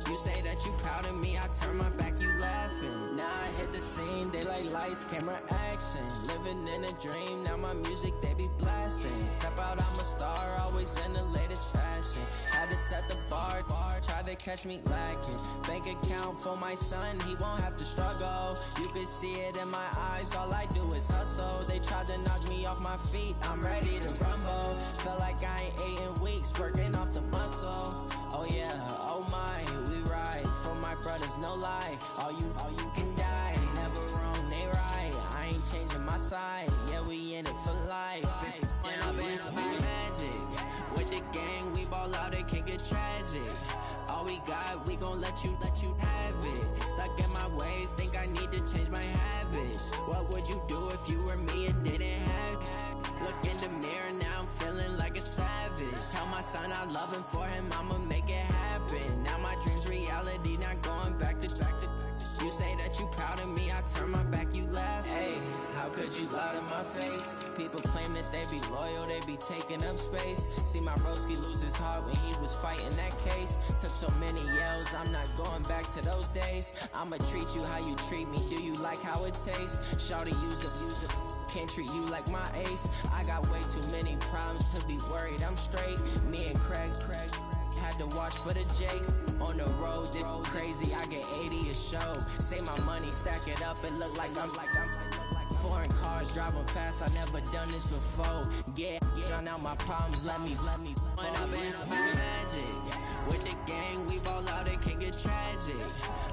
You say that you proud of me, I turn my back, you laughing. Now I hit the scene, they like lights, camera, action. Living in a dream, now my music, they be blasting. Step out, I'm a star, always in the latest fashion. Had to set the bar, try to catch me lacking. Bank account for my son, he won't have to struggle. You can see it in my eyes, all I do is hustle. They tried to knock me off my feet, I'm ready to rumble. Feel like I ain't ate in weeks, working off the muscle. Oh yeah, oh my, we ride for my brothers, no lie. All you can die, never wrong, they right. I ain't changing my side, yeah, we in it for life. When I've been up is magic. With the gang, we ball out, it can get tragic. All we got, we gon' let you have it. Stuck in my ways, think I need to change my habits. What would you do if you were me and didn't have it? Look in the mirror, now I'm feeling like a savage. Tell my son I love him, for him I'ma make it happen. Now my dream's reality, not going back to. You say that you proud of me, I turn my back, you laugh. Hey, how could you lie to my face? People claim that they be loyal, they be taking up space. See my broski lose his heart when he was fighting that case. Took so many L's knows I'm not going back to those days. I'ma treat you how you treat me. Do you like how it tastes? Shawty, use it. Can't treat you like my ace. I got way too many problems to be worried. I'm straight. Me and Craig had to watch for the Jakes. On the road, this crazy. I get 80 a show. Say my money, stack it up. It look like I'm foreign cars driving fast. I never done this before. Yeah, drown out my problems. Let me. When up in this magic. With the gang, we ball out. It can get tragic.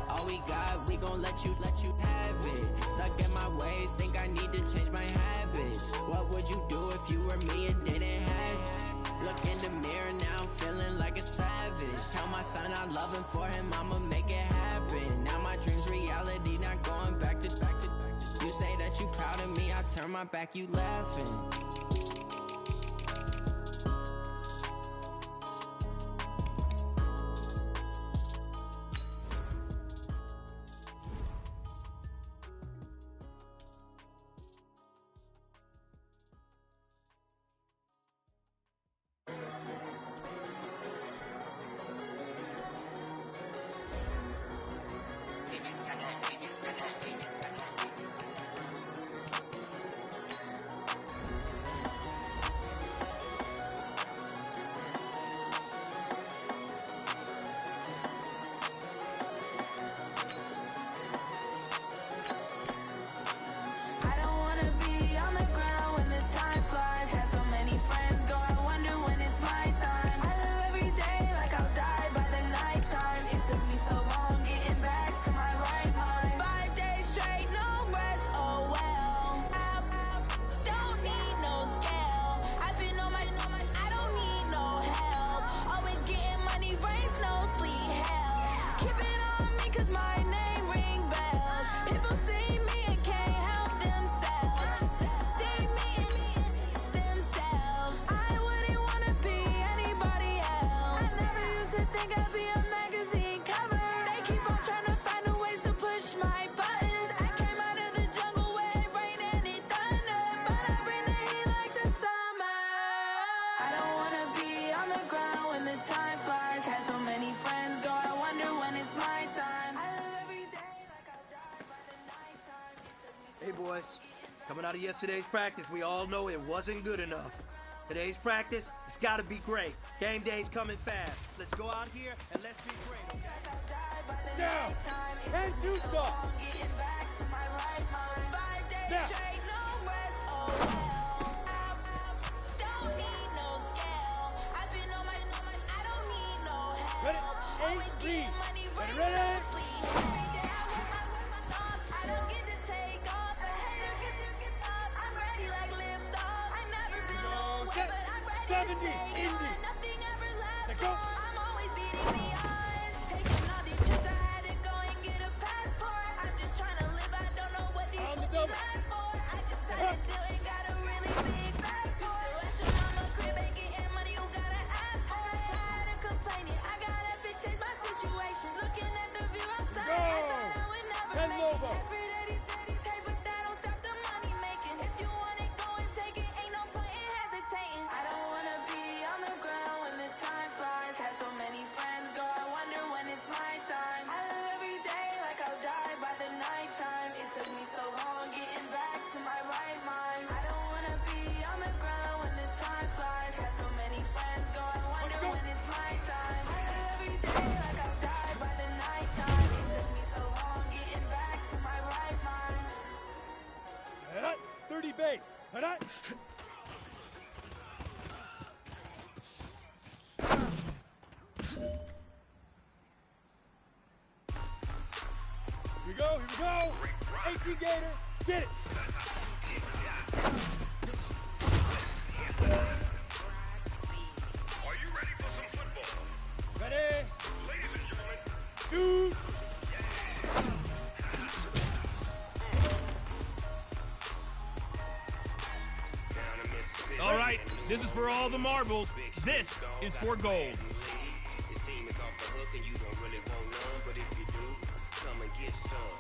All we got, we gon' let you have it. Stuck in my ways, think I need to change my habits. What would you do if you were me and didn't have it? Look in the mirror now, feeling like a savage. Tell my son I love him, for him I'ma make it happen. Now my dream's reality, not going back to. You say that you proud of me, I turn my back, you laughing. Coming out of yesterday's practice, we all know it wasn't good enough. Today's practice, it's gotta be great. Game day's coming fast. Let's go out here and let's be great, okay? Down! And two stop! Now! Ready? Eight, lead! Ready? Base. All right. Here we go. 18 Gator. Get it. Are you ready for some football? Ready. Ladies and gentlemen. Shoot. All right, this is for all the marbles. This is for gold. This team is off the hook and you don't really want none, but if you do, come and get some.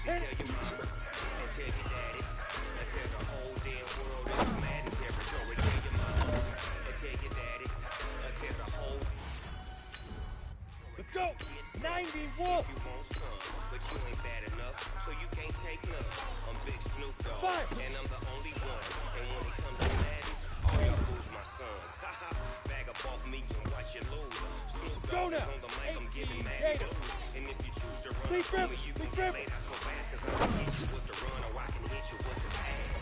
So tell your mama, and tell your daddy, and tell the whole damn world it's mad and territory. Tell your mama, and tell your daddy, and tell the whole... Let's go. 90 Wolf. You want some, but you ain't bad enough, so you can't take none. I'm Big Snoop Dogg, and I'm the only one. And when it comes to Madden, all y'all fools my sons. Haha, bag up off me and watch you lose. Snoop Dogg is on the mic, I'm giving Madden goals. And if you choose to run up on me, you can get laid out so fast, cause I can hit you with the run or I can hit you with the pass.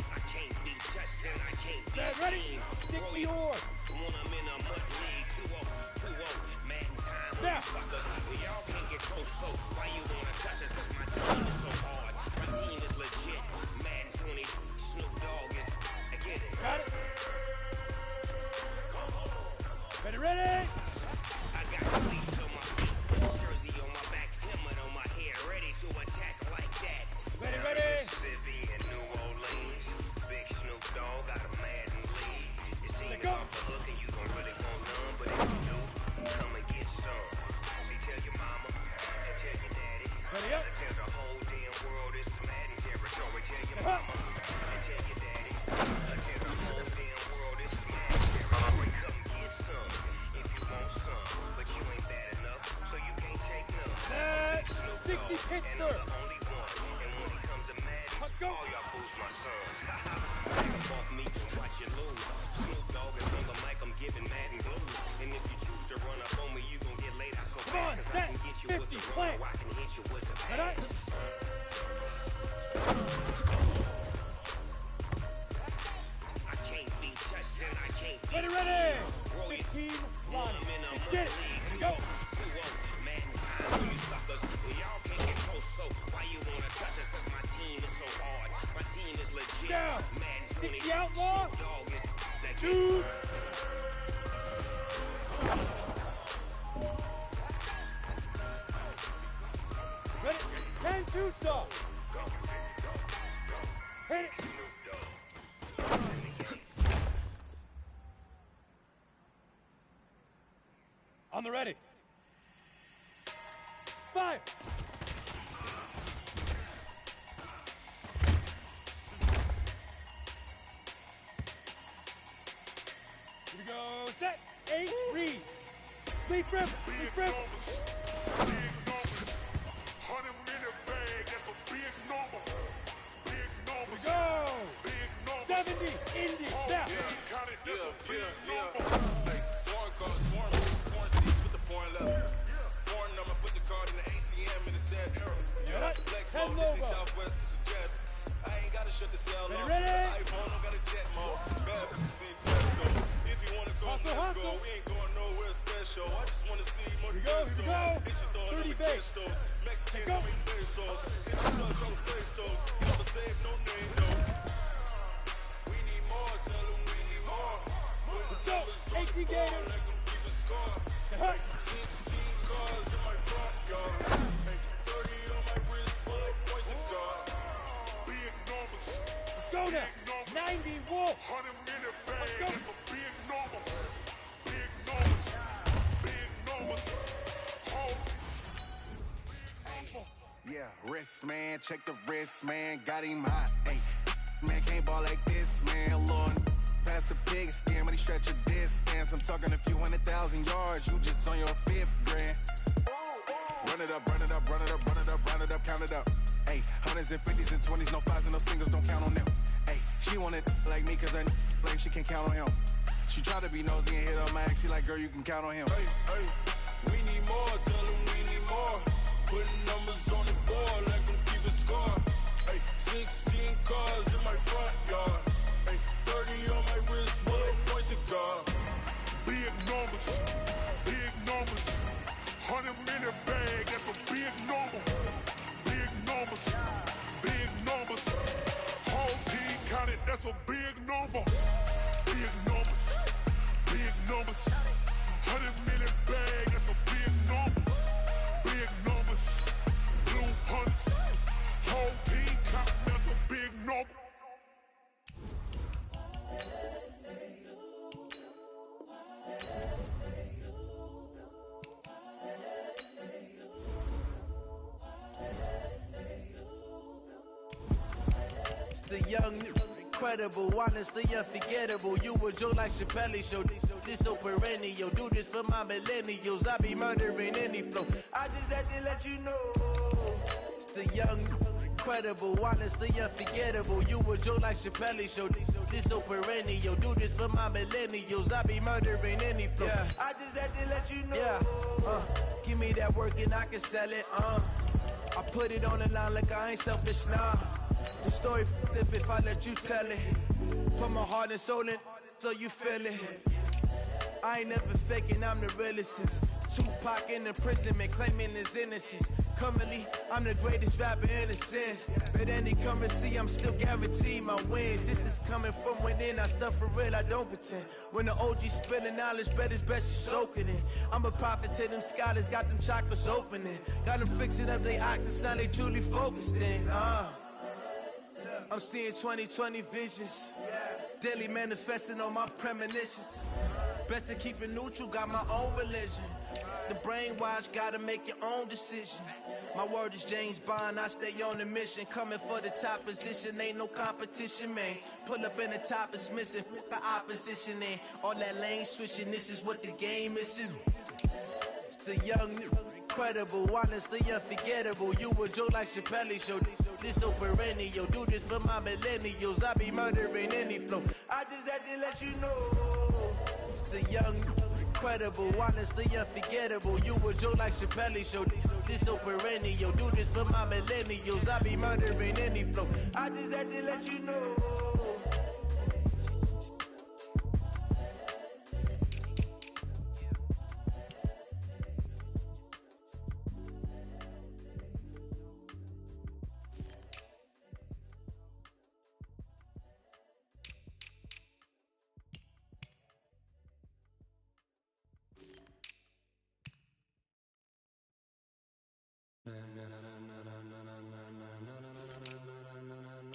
I can't be touched and I can't be seen. Stick to yours. When I'm in a mud league, 2-0, Madden time, suckers. Y'all can't get close, so why you wanna touch us? Cause my team is so hard. My team is legit. Madden 20, Snoop Dogg is, I get it. Got it. Ready? I got cleats on my feet, jersey on my back, helmet on my head, ready to attack like that. Ready. Civvy in New Orleans, Big Snoop Dogg got a Madden lead. Your team is off the hook and you don't really want none, but if you do, come and get some. See, tell your mama and tell your daddy. Ready up. Tell the whole damn world it's Madden territory. Tell your mama and tell your daddy. Tell the whole damn world it's Madden territory. Come get some if you want some, but you ain't bad enough, so you can't take none. 60 pitch, And sir. I'm the only one. And when it comes to Madden, all y'all fools my sons. Back up off me and watch you lose. Snoop Dogg is on the mic, I'm giving Madden blues. And if you choose to run up on me, you gon' get laid out so fast, cause I can get you with the run or I can hit you with the pass. I can't be touched and I can't be Ready. roll it. 15 When I'm in a mud Get it. league, Go. 2-0, Madden time, you suckers. Y'all can't get close, so why you wanna touch us? Cause my team is so hard. My team is legit. Down. Madden 20, 60 outlaw. Snoop Dogg is the Two. Ready. 10-2 saw. Hit it. On the ready. Fire. Here we go. Set. 8. Read. Lead grip. Lead grip. Big numbers. 100-minute bag, that's a big number. Big numbers. Go. Big numbers. 70. Indy. Oh, Snap. count it, that's a big number. Hey, foreign cars, foreign seats with the foreign leather. Foreign number, put the card in the ATM in the sad era. Yeah. Flex Head mode, this is logo. Southwest, this is Jet. I ain't gotta shut the cell off. Ready? iPhone, don't got a jet mode. Bad big let's go. If you wanna go, Hustle, let's go. hustle. We ain't going nowhere special. I just wanna see more Here we go, here we go. Hit your throw 30 in the base. cash Mexican, Go. I mean pesos. Hit your sons on the play stores. Never save no name, no. We need more, tell them we need more. Put the Go. numbers on the 18 board, Gators. let them keep the score. Hut. 16 cars in my front yard. Hey, 30 on my wrist, bullet points of God. Big numbers. Let's go now. 90 Wolf. 100-minute bag, Let's go. that's a big number. Big numbers. Big numbers. Hold. Yeah, wrist man, check the wrist man, got him hot. Ayy, man can't ball like this, man. Lord, past the big skin when he stretch a distance. I'm talking a few 100,000 yards, you just on your 5th grand. Run it up, run it up, run it up, run it up, run it up, count it up. Ayy, hundreds and 50s and 20s, no 5s and no singles, don't count on them. Ayy, she wanted like me cause her lame, she can't count on him. She tried to be nosy and hit on my ex, she like, girl, you can count on him. Hey, we need more, tell them we need more. Putting numbers on the board, let them keep the score. Hey, 16 cars in my front yard. Hey, 30 on my wrist, bullet point to God. Big numbers. Big numbers. 100-minute bag, that's a big number. Big numbers. Big numbers. Whole team counted, that's a big number. Big numbers. Big numbers. 100-minute bag, that's a big number. Big numbers. Blue hunts. Whole team counting, that's a big number. The young incredible, honestly unforgettable. You a joke like Chappelle Show. This so perennial. Do this for my millennials. I be murdering any flow. I just had to let you know. It's the young, incredible, honestly unforgettable. You a joke like Chappelle Show. This so perennial. Do this for my millennials. I be murdering any flow. Yeah. I just had to let you know. Yeah. Give me that work and I can sell it. I put it on the line like I ain't selfish, nah. The story if I let you tell it. Put my heart and soul in so you feel it. I ain't never faking, I'm the realest since Tupac in imprisonment, claiming his innocence. Currently, I'm the greatest rapper in a sense. But any currency, I'm still guaranteed my wins. This is coming from within, I stuff for real, I don't pretend. When the OG spilling knowledge, bet it's best you soak it in. I'm a prophet to them scholars, got them chakras opening. Got them fixing up they octaves, now they truly focused in. I'm seeing 2020 visions. Daily manifesting on my premonitions. Best to keep it neutral, got my own religion. The brainwash, gotta make your own decision. My word is James Bond, I stay on the mission. Coming for the top position, ain't no competition, man. Pull up in the top is missing, the opposition in. All that lane switching, this is what the game is in. It's the young, incredible, honestly unforgettable. You a joke like Chappelle Show. This so perennial. Do this for my millennials. I be murdering any flow. I just had to let you know. It's the young, incredible, honestly unforgettable. You a joke like Chappelle Show. This so perennial. Do this for my millennials. I be murdering any flow. I just had to let you know.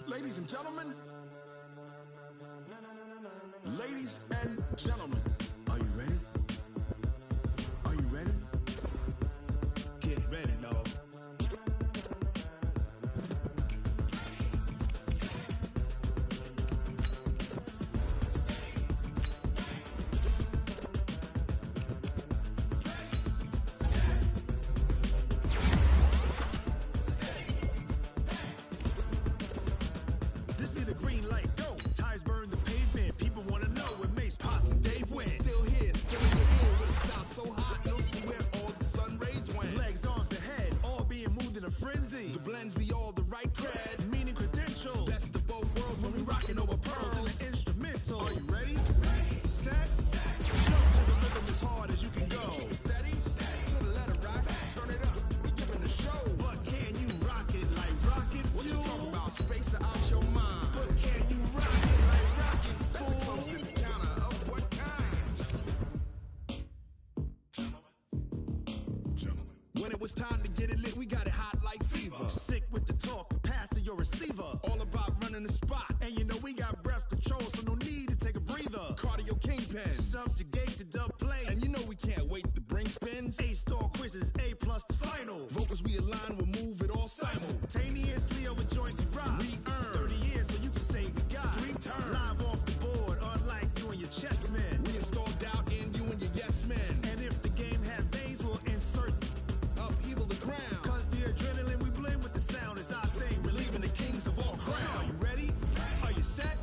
Ladies and gentlemen, ladies and gentlemen, are you ready? Are you ready? Get ready, dog. It's time to get it lit, we got it hot like fever. Sick with the talk, pass to your receiver. All about running the spot, and you know we got breath control, so no need to take a breather. Cardio kingpin, subjugate the dub play, and you know we can't wait to bring spins. A-star quizzes, A+ the final. Vocals we align, we'll move it all simultaneously over joints we rock. We earn 30 years, so you can say we got 3 turns. Live off the board, unlike you and your chess men. We install doubt in you and your yes men. And if the game had veins, we'll insert upheaval the ground. Cause the adrenaline we blend with the sound is our thing, relieving the kings of all crowns. So are you ready? Are you set?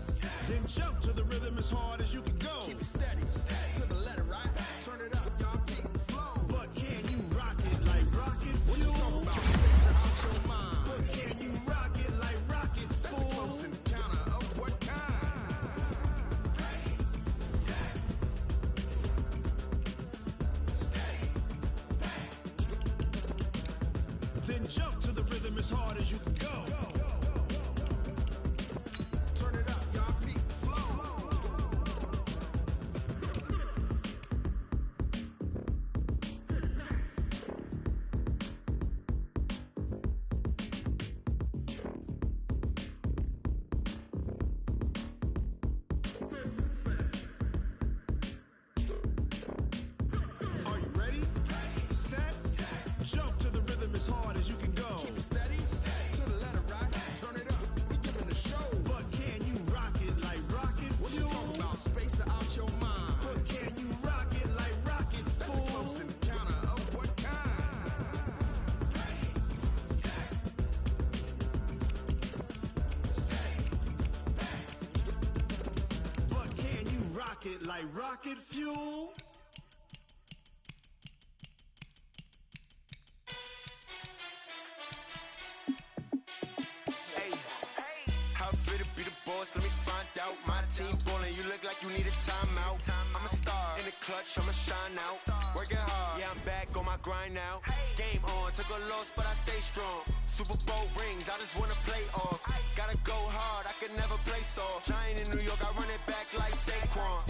Then jump to the rhythm as hard as you can go. Keep it steady, to the letter, right? Turn it up, y'all, keep the flow. But can you rock it like rocket fuel? What you talking about? Space out your mind. But can you rock it like rockets, fool? That's a close encounter of what kind? Ready, set, steady, back. Then jump to the rhythm as hard as you can go. Turn it up, y'all, keep the flow. Are you ready? Set, jump to the rhythm as hard as you can go. rocket like rocket fuel. Hey, how fit to be the boss? Let me find out. My team ballin', you look like you need a timeout. I'm a star in the clutch, I'ma shine out. Working hard, yeah, I'm back on my grind now. Game on, took a loss, but I stay strong. Super Bowl rings, I just wanna play off. Gotta go hard, I can never play soft. Giant in New York, I run it back like Saquon.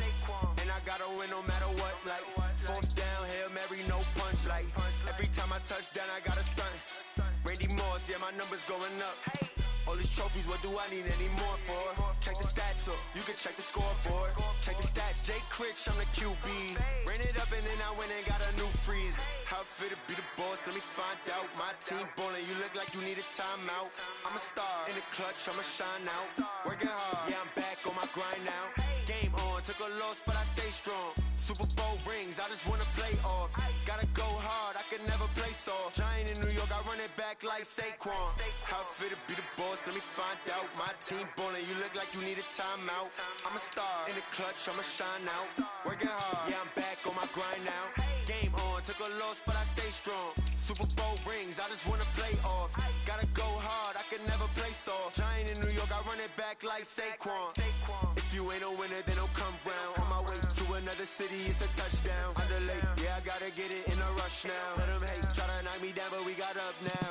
And I gotta win no matter what, like fourth down, Hail Mary, no punch. Like every time I touch down, I gotta stunt. Randy Moss, yeah, my numbers going up. All these trophies, what do I need any more for? Check the stats up, you can check the scoreboard. Check the stats, Jay Critch, I'm the QB. Ran it up and then I went and got a new freeze. How fit to be the boss, let me find out. My team ballin', you look like you need a timeout. I'm a star in the clutch, I'ma shine out. Working hard, yeah, I'm back on my grind now. Game on, took a loss, but I stay strong. Super Bowl rings, I just wanna play off. Gotta go hard, I can never play soft. Giant in New York, I run it back like Saquon. How fit to be the boss, let me find out. My team ballin', you look like you need a timeout. I'm a star in the clutch, I'ma shine out. Working hard, yeah, I'm back on my grind now. Game on, took a loss, but I stay strong. Super Bowl rings, I just wanna play off. Gotta go hard, I can never play soft. Giant in New York, I run it back like Saquon. If you ain't a winner, then don't come round. On my way to another city, it's a touchdown. Underlay, yeah, I gotta get it in a rush now. Let them hate, try to knock me down, but we got up now.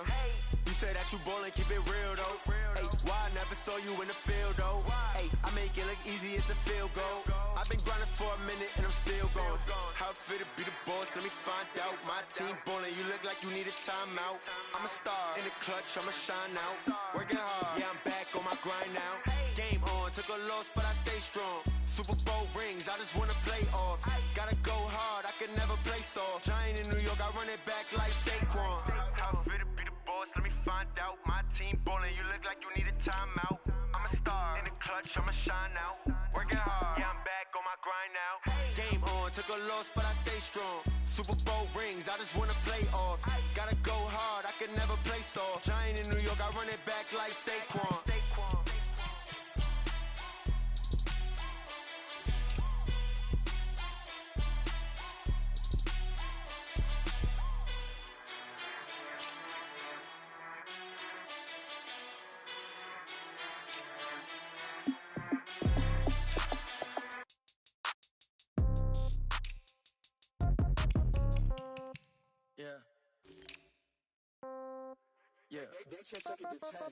You said that you ballin', keep it real though. Hey, why I never saw you in the field though? Hey, I make it look easy, it's a field goal. I've been grinding for a minute and I'm still going. How fit to be the boss, let me find out. My team ballin', you look like you need a timeout. I'm a star in the clutch, I'ma shine out. Working hard, yeah, I'm back on my grind now. Game on, took a loss, but I stay strong. Super Bowl rings, I just wanna play off. Gotta go hard, I can never play soft. Giant in New York, I run it back like Saquon. How fit to be the boss, let me find out. My team ballin', you look like you need a timeout. I'm a star in the clutch, I'ma shine out. Working hard, yeah, I'm back on my grind now. Game on, took a loss, but I stay strong. Super Bowl rings, I just wanna play off. Gotta go hard, I can never play soft. Giant in New York, I run it back like Saquon. Yeah. Yeah.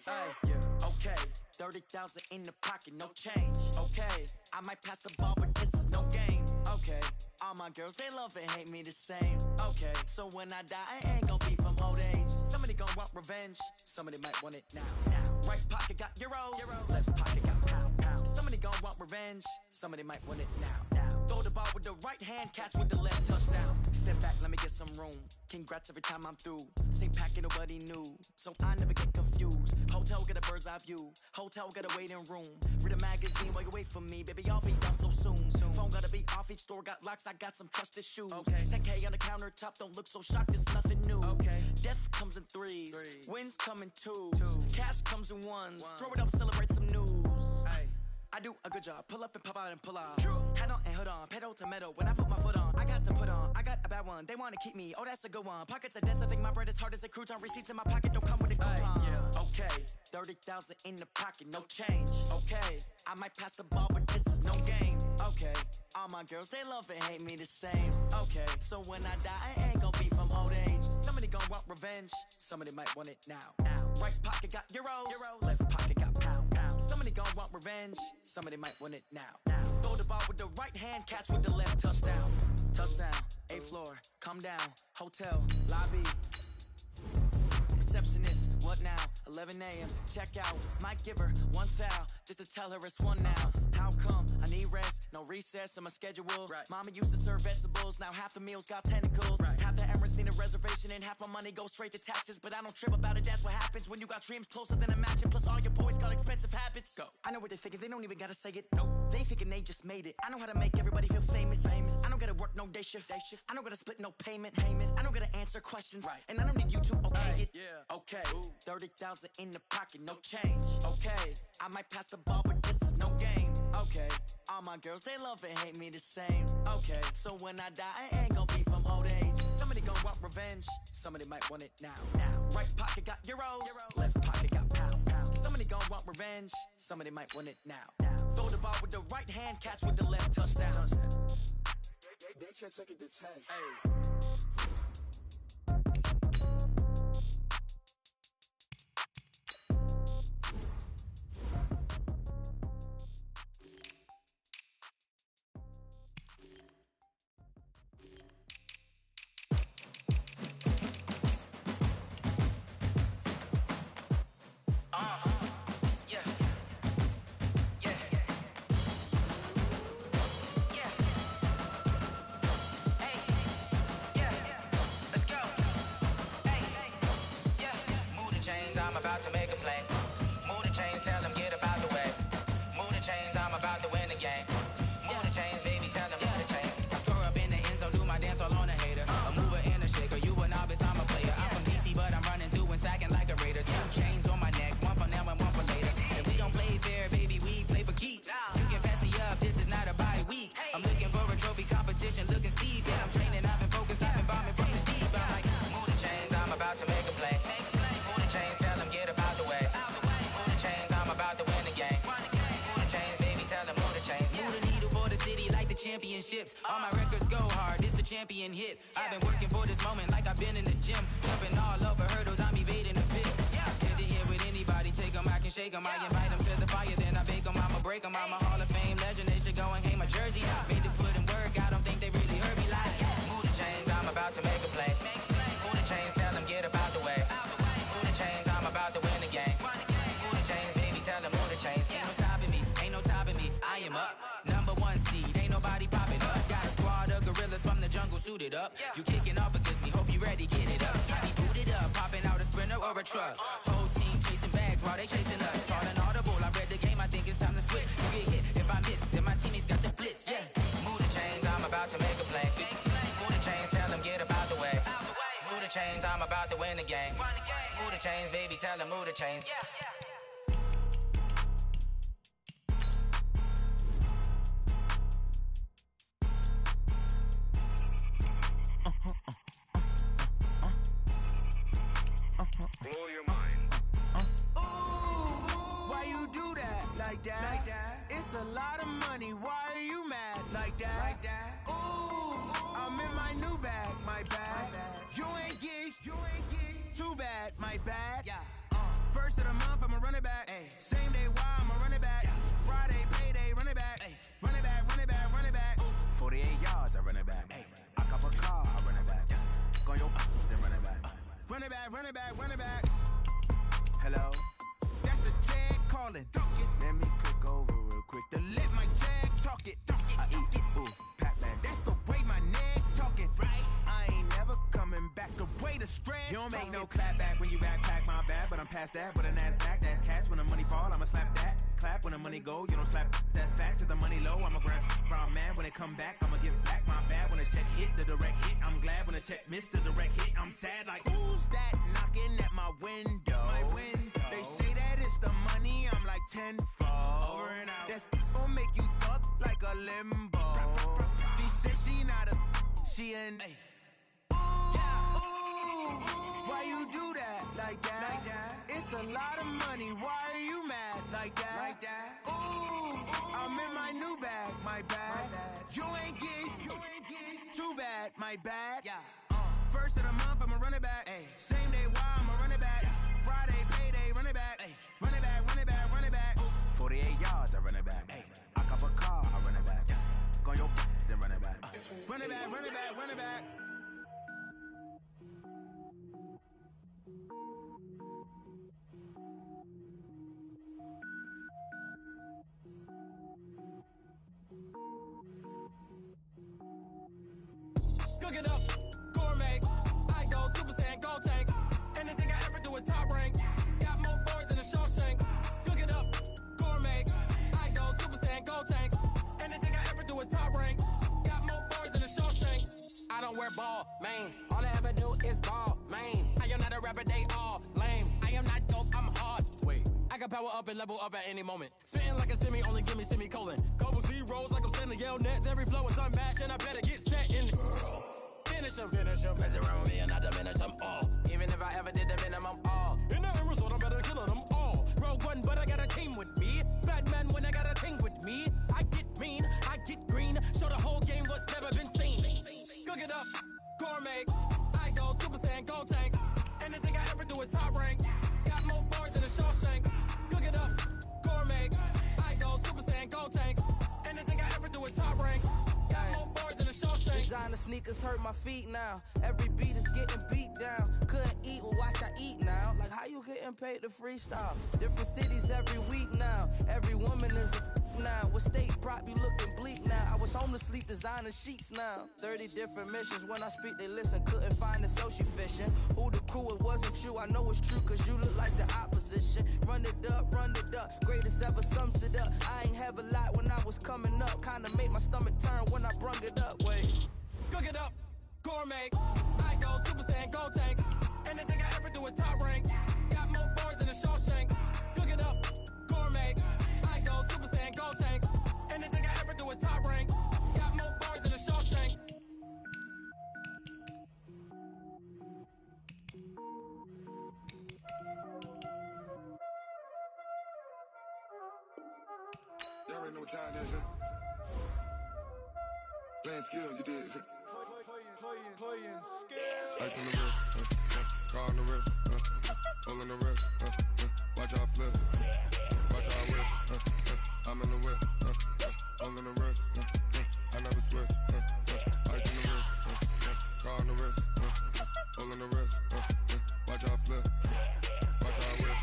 Hey, yeah. Okay. 30,000 in the pocket, no change. Okay. I might pass the ball, but this is no game. Okay. All my girls, they love and hate me the same. Okay. So when I die, I ain't gon' be from old age. Somebody gon' want revenge. Somebody might want it now. Right pocket got euros. Left pocket got pound. Somebody gon' want revenge. Somebody might want it now. Throw the ball with the right hand, catch with the left, touchdown. Step back, let me get some room. Congrats every time I'm through. Same packet, nobody knew, so I never get confused. Hotel, get a bird's eye view. Hotel, get a waiting room. Read a magazine while you wait for me, baby, I'll be done so soon. Phone gotta be off, each store got locks, I got some trusted shoes. 10K on the countertop, don't look so shocked, it's nothing new. Death comes in threes, wins come in twos. Cash comes in ones, throw it up, celebrate some news. I do a good job, pull up and pop out and pull out. Head on and hood on, pedal to metal. When I put my foot on, I got to put on. I got a bad one, they wanna keep me, oh that's a good one. Pockets are dense, I think my bread is hard as a crouton. Receipts in my pocket don't come with a coupon. Okay, 30,000 in the pocket, no change. Okay, I might pass the ball, but this is no game. Okay, all my girls, they love and hate me the same. Okay, so when I die, I ain't gon' be from old age. Somebody gon' want revenge, somebody might want it now. Right pocket got euros. Left pocket got pound. Somebody gon' want revenge, somebody might want it now. Throw the ball with the right hand, catch with the left, touchdown. Touchdown, 8th floor, come down, hotel, lobby. Receptionist, what now? 11 a.m. check out. Might give her one foul just to tell her it's one now. How come? I need rest, no recess in my schedule. Mama used to serve vegetables, now half the meals got tentacles. Half the errands need a reservation and half my money goes straight to taxes. But I don't trip about it, that's what happens when you got dreams closer than a match. And plus all your boys got expensive habits. Go. I know what they're thinking, they don't even gotta say it. Nope. They thinking they just made it. I know how to make everybody feel famous. I don't gotta work no day shift. I don't gotta split no payment. I don't gotta answer questions. And I don't need you to okay it. Okay, 30,000 in the pocket, no change. Okay, I might pass the ball, but this is no game. Okay. Okay, all my girls, they love and hate me the same. Okay, so when I die, I ain't gonna be from old age. Somebody gonna want revenge, somebody might want it now. Right pocket got euros, left pocket got pounds. Somebody gonna want revenge, somebody might want it now. Throw the ball with the right hand, catch with the left, touchdown. They can't take it to 10. Hey. I'm about to make a play. Move the chains, tell them get up out the way. Move the chains, I'm about to win the game. Move the chains, baby, tell them move the chains. I score up in the end zone, do my dance all on a hater. A mover and a shaker, you a novice, I'm a player. I'm from DC, but I'm running through and sacking like a raider. 2 chains on my neck, one for now and one for later. And we don't play fair, baby, we play for keeps. You can pass me up, this is not a bye week. I'm looking for a trophy competition, looking steep. And I'm training, I've been focused, I've been bombing from the deep. I'm like, move the chains, I'm about to make a play. Move the chains, tell them get up out the way. Move the chains, I'm about to win the game. Move the chains, baby, tell them move the chains. Move the needle for the city like the championships. All my records go hard, this a champion hit. I've been working for this moment like I've been in the gym. Jumping all over hurdles, I'm evading the pit. Head to head with anybody, take them, I can shake them. I invite them to the fire, then I bake them, I'ma break them. I'm a Hall of Fame legend, they should go and hang my jersey. Made to put in work, I don't think they really heard me like. Move the chains, I'm about to make a play. Move the chains, tell them get up out the way. Move the chains, I'm about to win the game. Move the chains, baby, tell them move the chains. Ain't no stopping me, ain't no topping me, I am up. #1 seed, ain't nobody popping up. Got a squad of gorillas from the jungle suited up. You kicking off against me, hope you ready, get it up. I be booted up, popping out a sprinter or a truck. Whole team chasing bags while they chasing us. Calling audible, I read the game, I think it's time to switch. You get hit if I miss, then my teammates got the blitz, yeah. Move the chains, I'm about to make a play. Move the chains, tell them get up out the way. Move the chains, I'm about to win the game. Move the chains, baby, tell them move the chains. Blow your mind. Why you do that like that? It's a lot of money. Why are you mad like that? Ooh, I'm in my new bag, my bad. You ain't geek, too bad, my bad. First of the month, I'ma run it back. Same day, why I'ma run it back. Friday, payday, run it back. Run it back, run it back, run it back. 48 yards, I run it back. I cop a car, I run it back. Go your then run it back. Run it back, run it back, run it back. Hello? That's the jag calling. Let me click over real quick. To let my jag talk it. I eat, ooh, Pac-Man. That's the way my neck talking. Right? I ain't never coming back. The way the stress. You don't make no clap back when you backpack, my bad. But I'm past that. But a NASDAQ, that's cash. When the money fall, I'ma slap that. Clap when the money go, you don't slap. That's facts. If the money low, I'ma grab brown man. When it come back, I'ma give back my bad. When the check hit, the direct hit. I'm glad when the check missed the direct hit. I'm sad like, who's that knocking at my window? My window. They say that it's the money, I'm like tenfold. Over and out. That's gon' make you fuck like a limbo. She said she not a, she an. Why you do that like that? It's a lot of money. Why are you mad like that? Ooh, I'm in my new bag, my bad. You ain't geek, too bad, my bad. First of the month, I'ma run it back. Same day, why I'ma run it back. Friday, payday, run it back. Run it back, run it back, run it back. 48 yards, I run it back. I cop a car, I run it back. Go your then run it back. Run it back, run it back, run it back. Cook it up, gourmet. I go Super Saiyan, gold tank. Anything I ever do is top rank. Got more boys than a Shawshank. Cook it up, gourmet. I go Super Saiyan, gold tank. Anything I ever do is top rank. Got more boys than a Shawshank. I don't wear ball mains. All I ever do is ball main. I am not a rapper, they all lame. I am not dope, I'm hard. Wait, I can power up and level up at any moment. Spitting like a semi me, only give me semicolon. Couple zeros like I'm sending yell nets. Every flow is unmatched, and I better get set in. Finish him. Mess around with me and I diminish them all. Even if I ever did the minimum, all. In the end result, I'm better killing them all. Rogue One, but I got a team with me. Batman when I got a team with me. I get mean, I get green. Show the whole game what's never been seen. Cook it up, gourmet. I go Super Saiyan, gold tank. Anything I ever do is top rank. Got more bars than a Shawshank. Cook it up, gourmet. I go Super Saiyan, gold tank. Anything I ever do is top rank. Got more bars than a Shawshank. Designer sneakers hurt my feet now. Every beat is getting beat down. Couldn't eat, well watch I eat now. Like how you getting paid to freestyle? Different cities every week now. Every woman is a now. With state prop, you looking bleak now. I was home to sleep, designer sheets now. 30 different missions. When I speak, they listen. Couldn't find it, so she fishing. Who the crew, it wasn't you. I know it's true, cause you look like the opposition. Run it up. Greatest ever sums it up. I ain't have a lot when I was coming up. Kinda made my stomach turn when I brung it up. Wait. Cook it up, gourmet. I go Super Saiyan, gold tank. Anything I ever do is top rank. Got more bars than a Shawshank. Cook it up, gourmet. I go Super Saiyan, gold tank. Anything I ever do is top rank. Got more bars than a Shawshank. Y'all already know what time it is, huh? Playing skills, you did. Playing skills. Ice on the wrist, car on the wrist, hole in the wrist, watch how I flip, watch how I whip, I'm in the whip, hole in the wrist, I never switch, ice on the wrist, car on the wrist, hole in the wrist, watch how I flip, watch how I whip,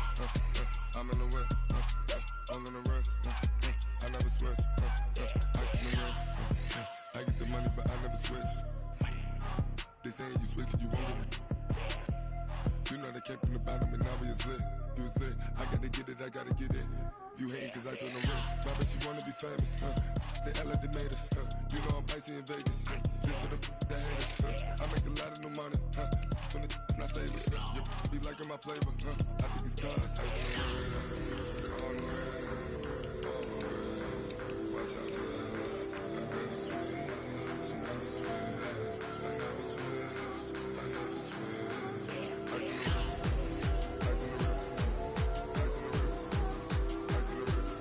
I'm in the whip, hole in the wrist, I never switch, ice on the wrist, I get the money but I never switch. They saying you switch, you won't get it. You know they came from the bottom and now we is lit. You was lit, I gotta get it, I gotta get it. You hating cause I on the wrist. My bitch, you wanna be famous, They act like they made us, You know I'm icy in Vegas, This for the that hate us, I make a lot of new money, When the not savers, You be liking my flavor, I think it's cause ice on the wrist, on the wrist, on the wrist. Watch out, flash, I never switch, I never switch. I never switch, I never switch. Ice in the wrist, ice in the wrist, ice in the wrist, ice in the wrist,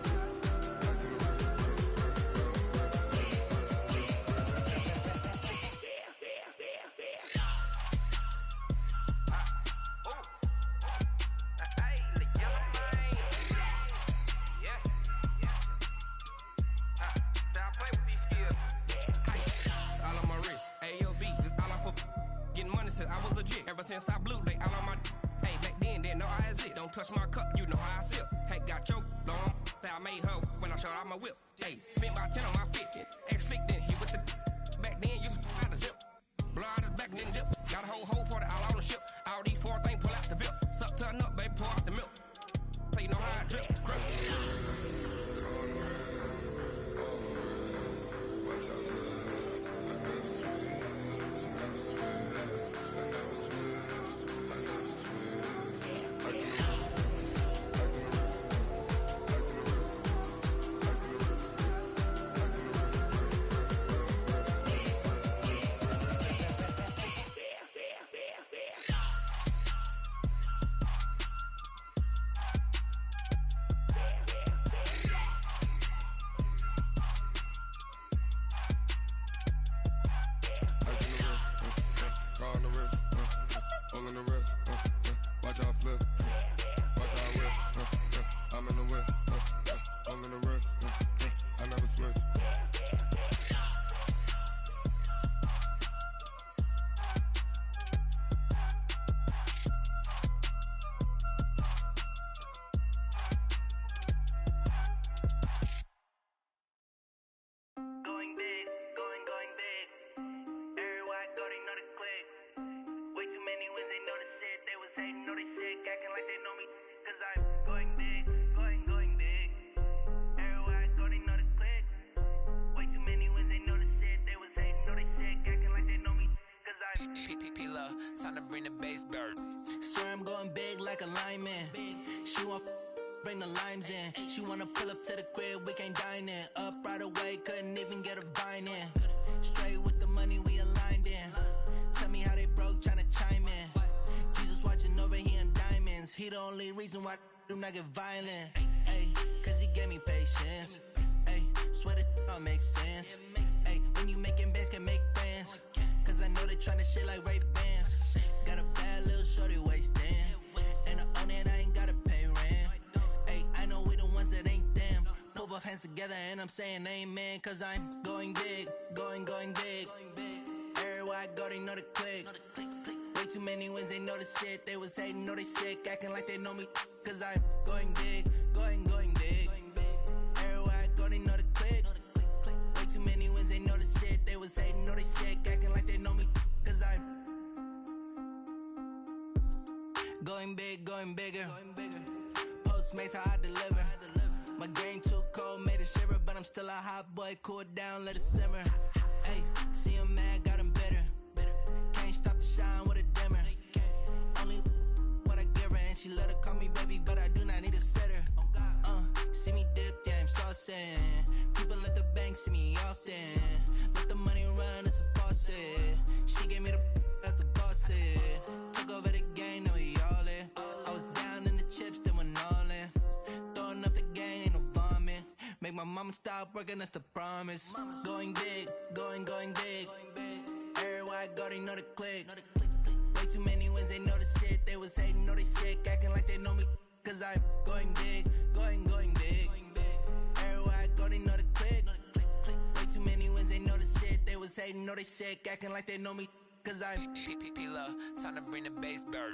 ice in the wrist, I was legit ever since I blew they all on my hey back then didn't know I exist. Don't touch my cup, you know how I sip. Hey, got your long say I made her when I showed out my whip. Hey, spent about 10 on my fit. Ex slick then hit with the back then used to out the zip. Blow out his back then dip. Got a whole party all on the ship. All these four things pull out the VIP. Suck turn up, baby, pour out the milk. So you know how I drip. Crush. watch out, flash. I never switch, I never switch. I never switch, I never switch. Ice in the wrist, ice in the wrist, ice in the wrist, ice in the wrist, ice in the wrist, car on the wrist, hole in the wrist, watch how I flip, watch how I whip, I'm in the whip, hole in the wrist, I never switch. Going big, going big. Everywhere I go, they know the click. Way too many wins, they know the shit. They was hating, know they sick, acting like they know me. Cause I'm going big, going big. Everywhere I go, they know the click. Way too many wins, they know the shit. They was hating, know they sick, acting like they know me. Cause I'm Time to bring the bass bird. Swear I'm going big like a lineman. She want bring the limes in. She wanna pull up to the crib, we can't dine in. Up right away, couldn't even get a vine in. Straight with the money, we aligned in. Tell me how they broke, tryna chime in. Jesus watching over here in diamonds. He the only reason why I do not get violent. Ay, cause he gave me patience. Ay, swear that all makes sense. Ay, when you making bands, can make friends. Cause I know they tryna shit like Ray-Bans. Got a bad little shorty wasting. And I own it, I ain't gotta pay rent. Ay, I know we the ones that ain't them. Put both hands together and I'm saying amen. Cause I'm going big, going big. Everywhere I go, they know the click. Way too many wins, they know the shit. They was hating, know they sick, acting like they know me. Cause I'm going big, going big. Everywhere I go, they know the click. Way too many wins, they know the shit. They was hating, know they sick, acting like they know me. Cause I'm going big, going bigger. Postmates, how I deliver. My game too cold, made it shiver. But I'm still a hot boy, cool it down, let it simmer. Hey, see him mad, got him bitter. Can't stop the shine with a dimmer. Only what I give her, and she let her call me baby, but I do not need a sitter. See me dip, yeah, I'm saucing. People at the bank see me often. Let the money run, it's a faucet. She gave me the that's a faucet. Took over the game, now we all in. I was down in the chips, then went all in. Throwing up the game, ain't no vomit. Make my mama stop working, that's the promise. Going big, going big. Everywhere I go, they know the click. Way too many wins, they know the shit. They was hating, know they sick, acting like they know me. Cause I'm going big, going big. Everywhere I go, they know the click. Way too many wins, they know the shit. They was hating, know they sick, acting like they know me. Cause I'm P-P-P-Love, time to bring the bass back.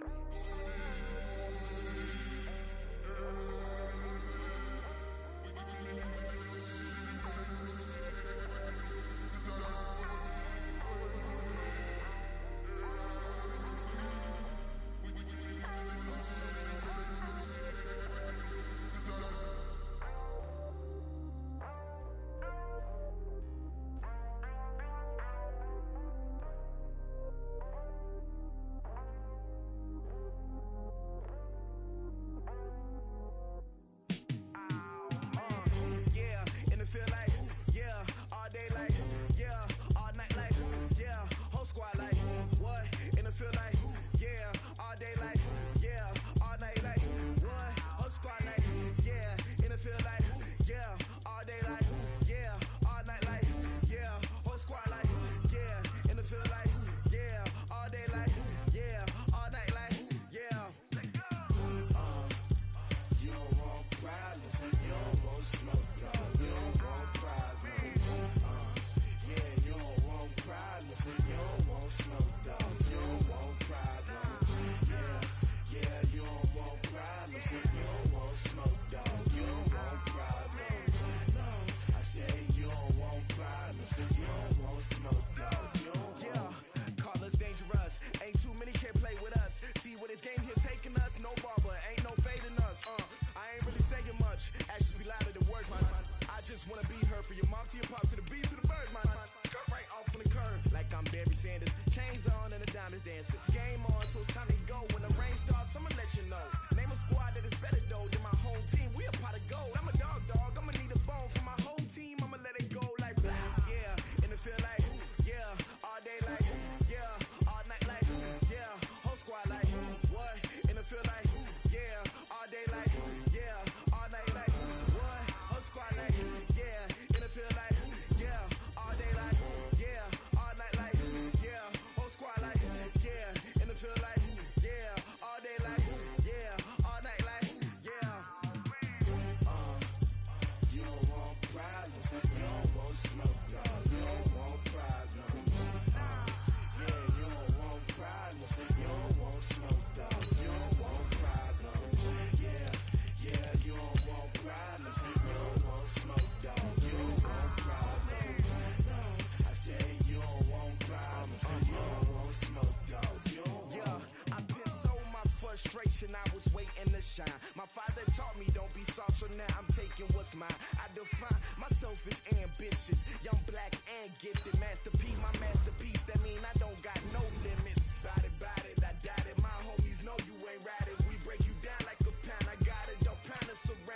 I was waiting to shine. My father taught me don't be soft, so now I'm taking what's mine. I define myself as ambitious, young, black, and gifted. Master P, my masterpiece. That mean I don't got no limits. Bout it, I doubt it. My homies know you ain't ratted. We break you down like a pound. I got it, don't pound us around.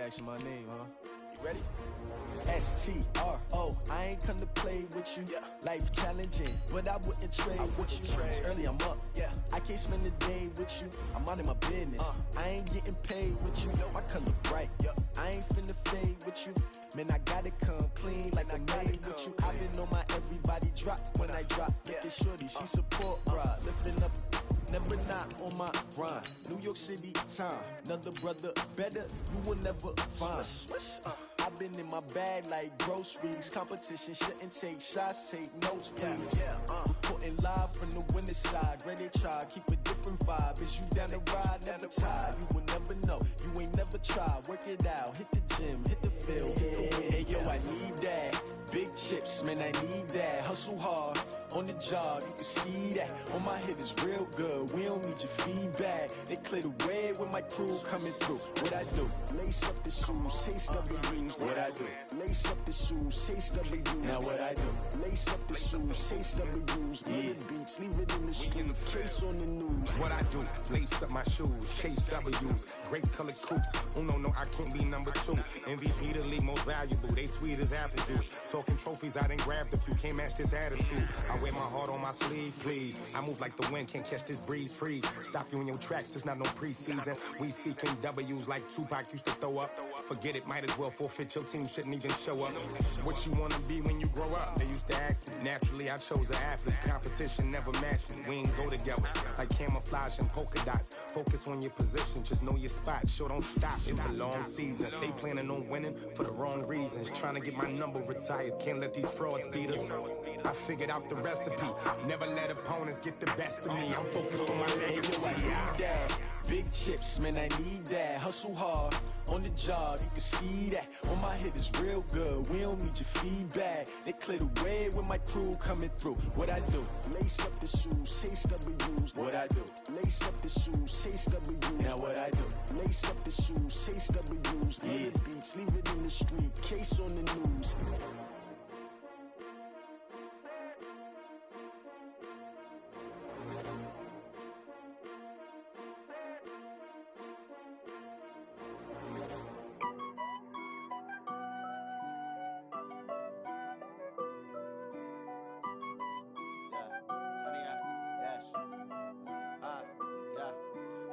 asking my name, huh? You ready? STRO, I ain't come to play with you. Life challenging, but I wouldn't trade with you. It's early, I'm up. I can't spend the day with you. I'm out of my business. I ain't getting paid with you. My color bright. I ain't finna fade with you. Man, I gotta come clean like I made with you. I've been on my everybody drop when I drop. Look at shorty, she support, bruh. Lifting up. Never not on my grind. New York City time. Another brother better, you will never find. I've been in my bag like groceries. Competition shouldn't take shots, take notes, please. Reporting live from the winter side. Ready to try, keep a different vibe. Is you down the ride, never tired. You will never know, you ain't never tried. Work it out, hit the gym, hit the field, hit the wind. Hey yo, I need that. Big chips, man, I need that. Hustle hard, on the job, you can see that. On my hit is real good, we don't need your feedback. They clear the way with my crew coming through. What I do? Lace up the shoes, chase W's. What I do? Lace up the shoes, chase W's. Now what I do? Lace up the shoes, chase W's. The beats, leave it in the street, case on the news. What I do? Lace up my shoes, chase W's. Great colored coops. Oh no, I can't be number 2. MVP the league most valuable. They sweet as apple juice. Talking trophies, I done grabbed a few. Can't match this attitude. I wear my heart on my sleeve, please. I move like the wind, can't catch this breeze. Freeze. Stop you in your tracks. There's not no preseason. We seeking W's like Tupac used to throw up. Forget it, might as well forfeit. Your team shouldn't even show up. What you wanna be when you grow up? They used to ask me. Naturally, I chose an athlete. Competition never matched me. We ain't go together like camouflage and polka dots. Focus on your position, just know your spot. Sure, don't stop. It's a long season. They planning on winning for the wrong reasons. Trying to get my number retired. Can't let these frauds beat us. I figured out the recipe. Never let opponents get the best of me. I'm focused on my legacy. I need that. Big chips, man, I need that. Hustle hard, on the job, you can see that. On my hit is real good, we don't need your feedback. They clear the way with my crew coming through. What I do? Lace up the shoes, chase W's. What I do? Lace up the shoes, chase W's. Now what I do? Lace up the shoes, chase W's. The beats, leave it in the street, case on the news.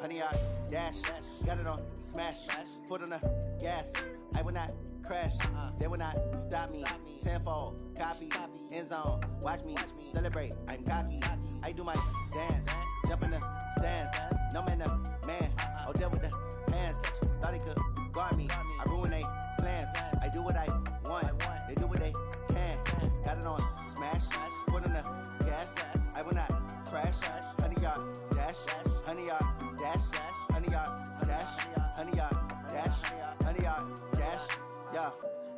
Honey, I dash, got it on smash, foot on the gas. I will not crash, they will not stop me. Tenfold, copy, end zone, watch me celebrate. I'm cocky, I do my dance, jump in the stands. No man, man, oh deal with the hands. Thought he could guard me, I ruin they plans. I do what I want, they do what they can. Got it on smash, foot on the gas. I will not crash, honey, y'all dash, honey, y'all dash, honey, y'all dash, honey, y'all dash, honey, y'all dash, yeah.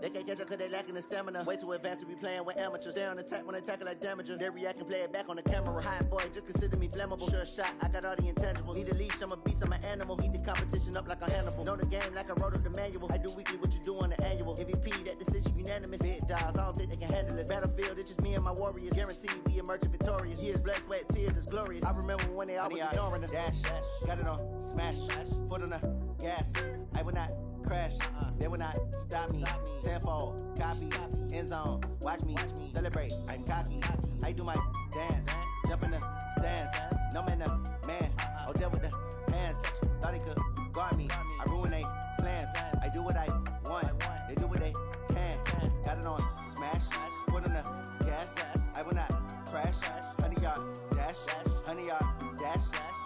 They can't catch up cause they lacking the stamina. Way too advanced to be playing with amateurs. Stay on attack when they tackle like damager. They react and play it back on the camera. Hot boy, just consider me flammable. Sure shot, I got all the intangibles. Need a leash, I'm a beast, I'm an animal. Eat the competition up like a Hannibal. Know the game like I wrote up the manual. I do weekly what you do on the annual. MVP, that decision unanimous. Big dials, I don't think they can handle it. Battlefield, it's just me and my warriors. Guaranteed we emerge victorious. Years, blood, sweat, tears, is glorious. I remember when they always ignoring us. Dash, got it on smash, foot on the gas. I will not crash, they will not stop me. Tenfold, copy, end zone, watch me celebrate. I'm cocky, I do my dance, jump in the stands. No man, man, oh deal with the hands. Thought he could guard me, I ruin they plans. I do what I want, they do what they can. Got it on smash, foot on the gas. I will not crash, honey, y'all dash, honey, y'all dash,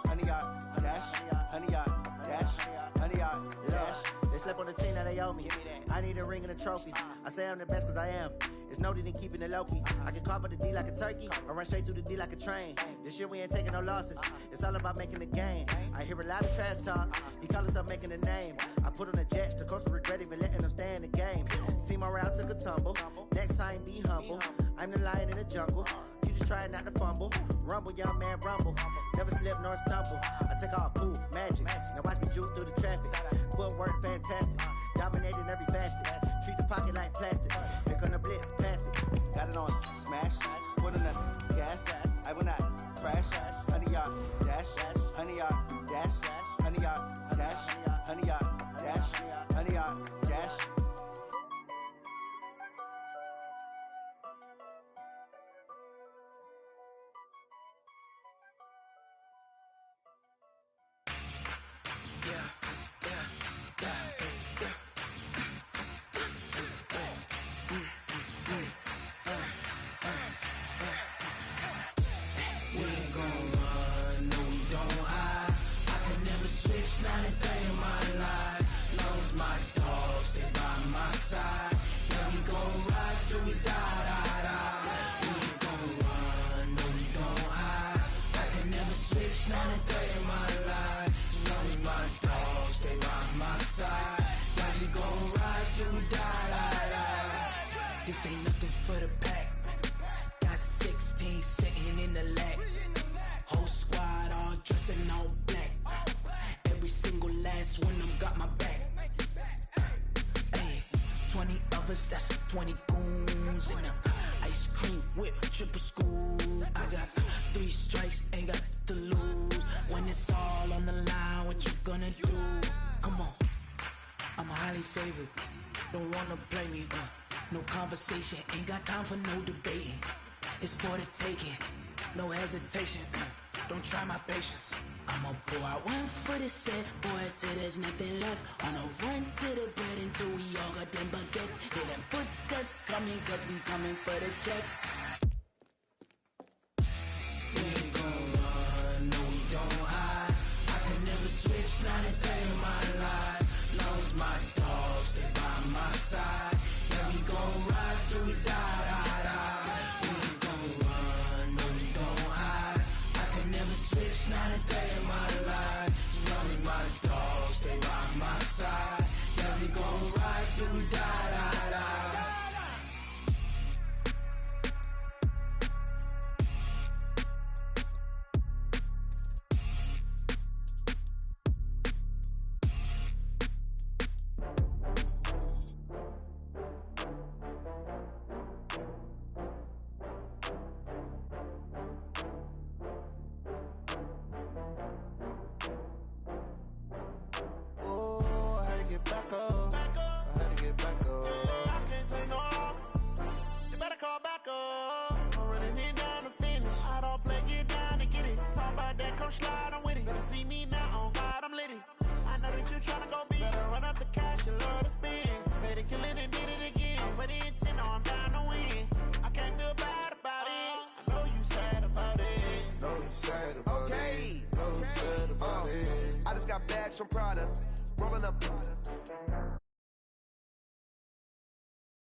honey, y'all dash, honey, y'all dash, honey, y'all dash. They slept on the team that they owe me. I need a ring and a trophy. I say I'm the best cause I am. It's no need in keeping it low-key. I can carve up the D like a turkey or run straight through the D like a train. This year we ain't taking no losses. It's all about making the game. I hear a lot of trash talk. He call himself making a name. I put on the Jets. The coach will regret even letting them stay in the game. Team morale took a tumble. Next time be humble. I'm the lion in the jungle. You just try not to fumble. Rumble, young man, rumble. Never slip nor stumble. I take off, poof, magic. Now watch me juke through the traffic. Footwork fantastic. Dominating every facet. Treat the pocket like plastic. Pick on the blitz, pass it. Got it on smash. Foot on the gas. I will not crash. Honey, y'all dash. Honey, y'all dash. Honey, y'all dash. Honey, y'all dash. Honey, y'all nothing for the pack. Got 16 sitting in the lap. Whole squad all dressed in all black. Every single last one of them got my back. Hey, 20 of us, that's 20 goons in them. Ice cream whip, triple scoop. I got 3 strikes, ain't got to lose. When it's all on the line, what you gonna do? Come on, I'm highly favored. Don't wanna play me, no conversation. Ain't got time for no debating. It's for the taking, no hesitation. Don't try my patience. I'ma pour out one for the set, boy, till there's nothing left. On a run to the bread until we all got them baguettes. Hear them footsteps coming, cause we coming for the check. We ain't gon' run, no we don't hide. I can never switch, not a day in my life. Long as my dogs stay by my side. Yeah, we gon' ride till we die, die, die. We ain't gon' run, no we don't hide. I can never switch, not a day in my life. As long as my dogs stay by my side. Yeah, we gon' ride till we die, die, die. Oh, I had to get back up. I had to get back up. I can't take no loss. You better call back up. I'm running it down to finish. I don't play, get down to get it. Talk about that, come slide, I'm with it. Better see me now, on God, I'm lit it. I know that you tryna go big. Better run up the cash, you love to spend. Better kill it and did it again. With the intent, no, I'm down to win. I can't feel bad about it. I know you sad about it. No, you sad about it. No, you sad about it. I just got bags from Prada, rolling up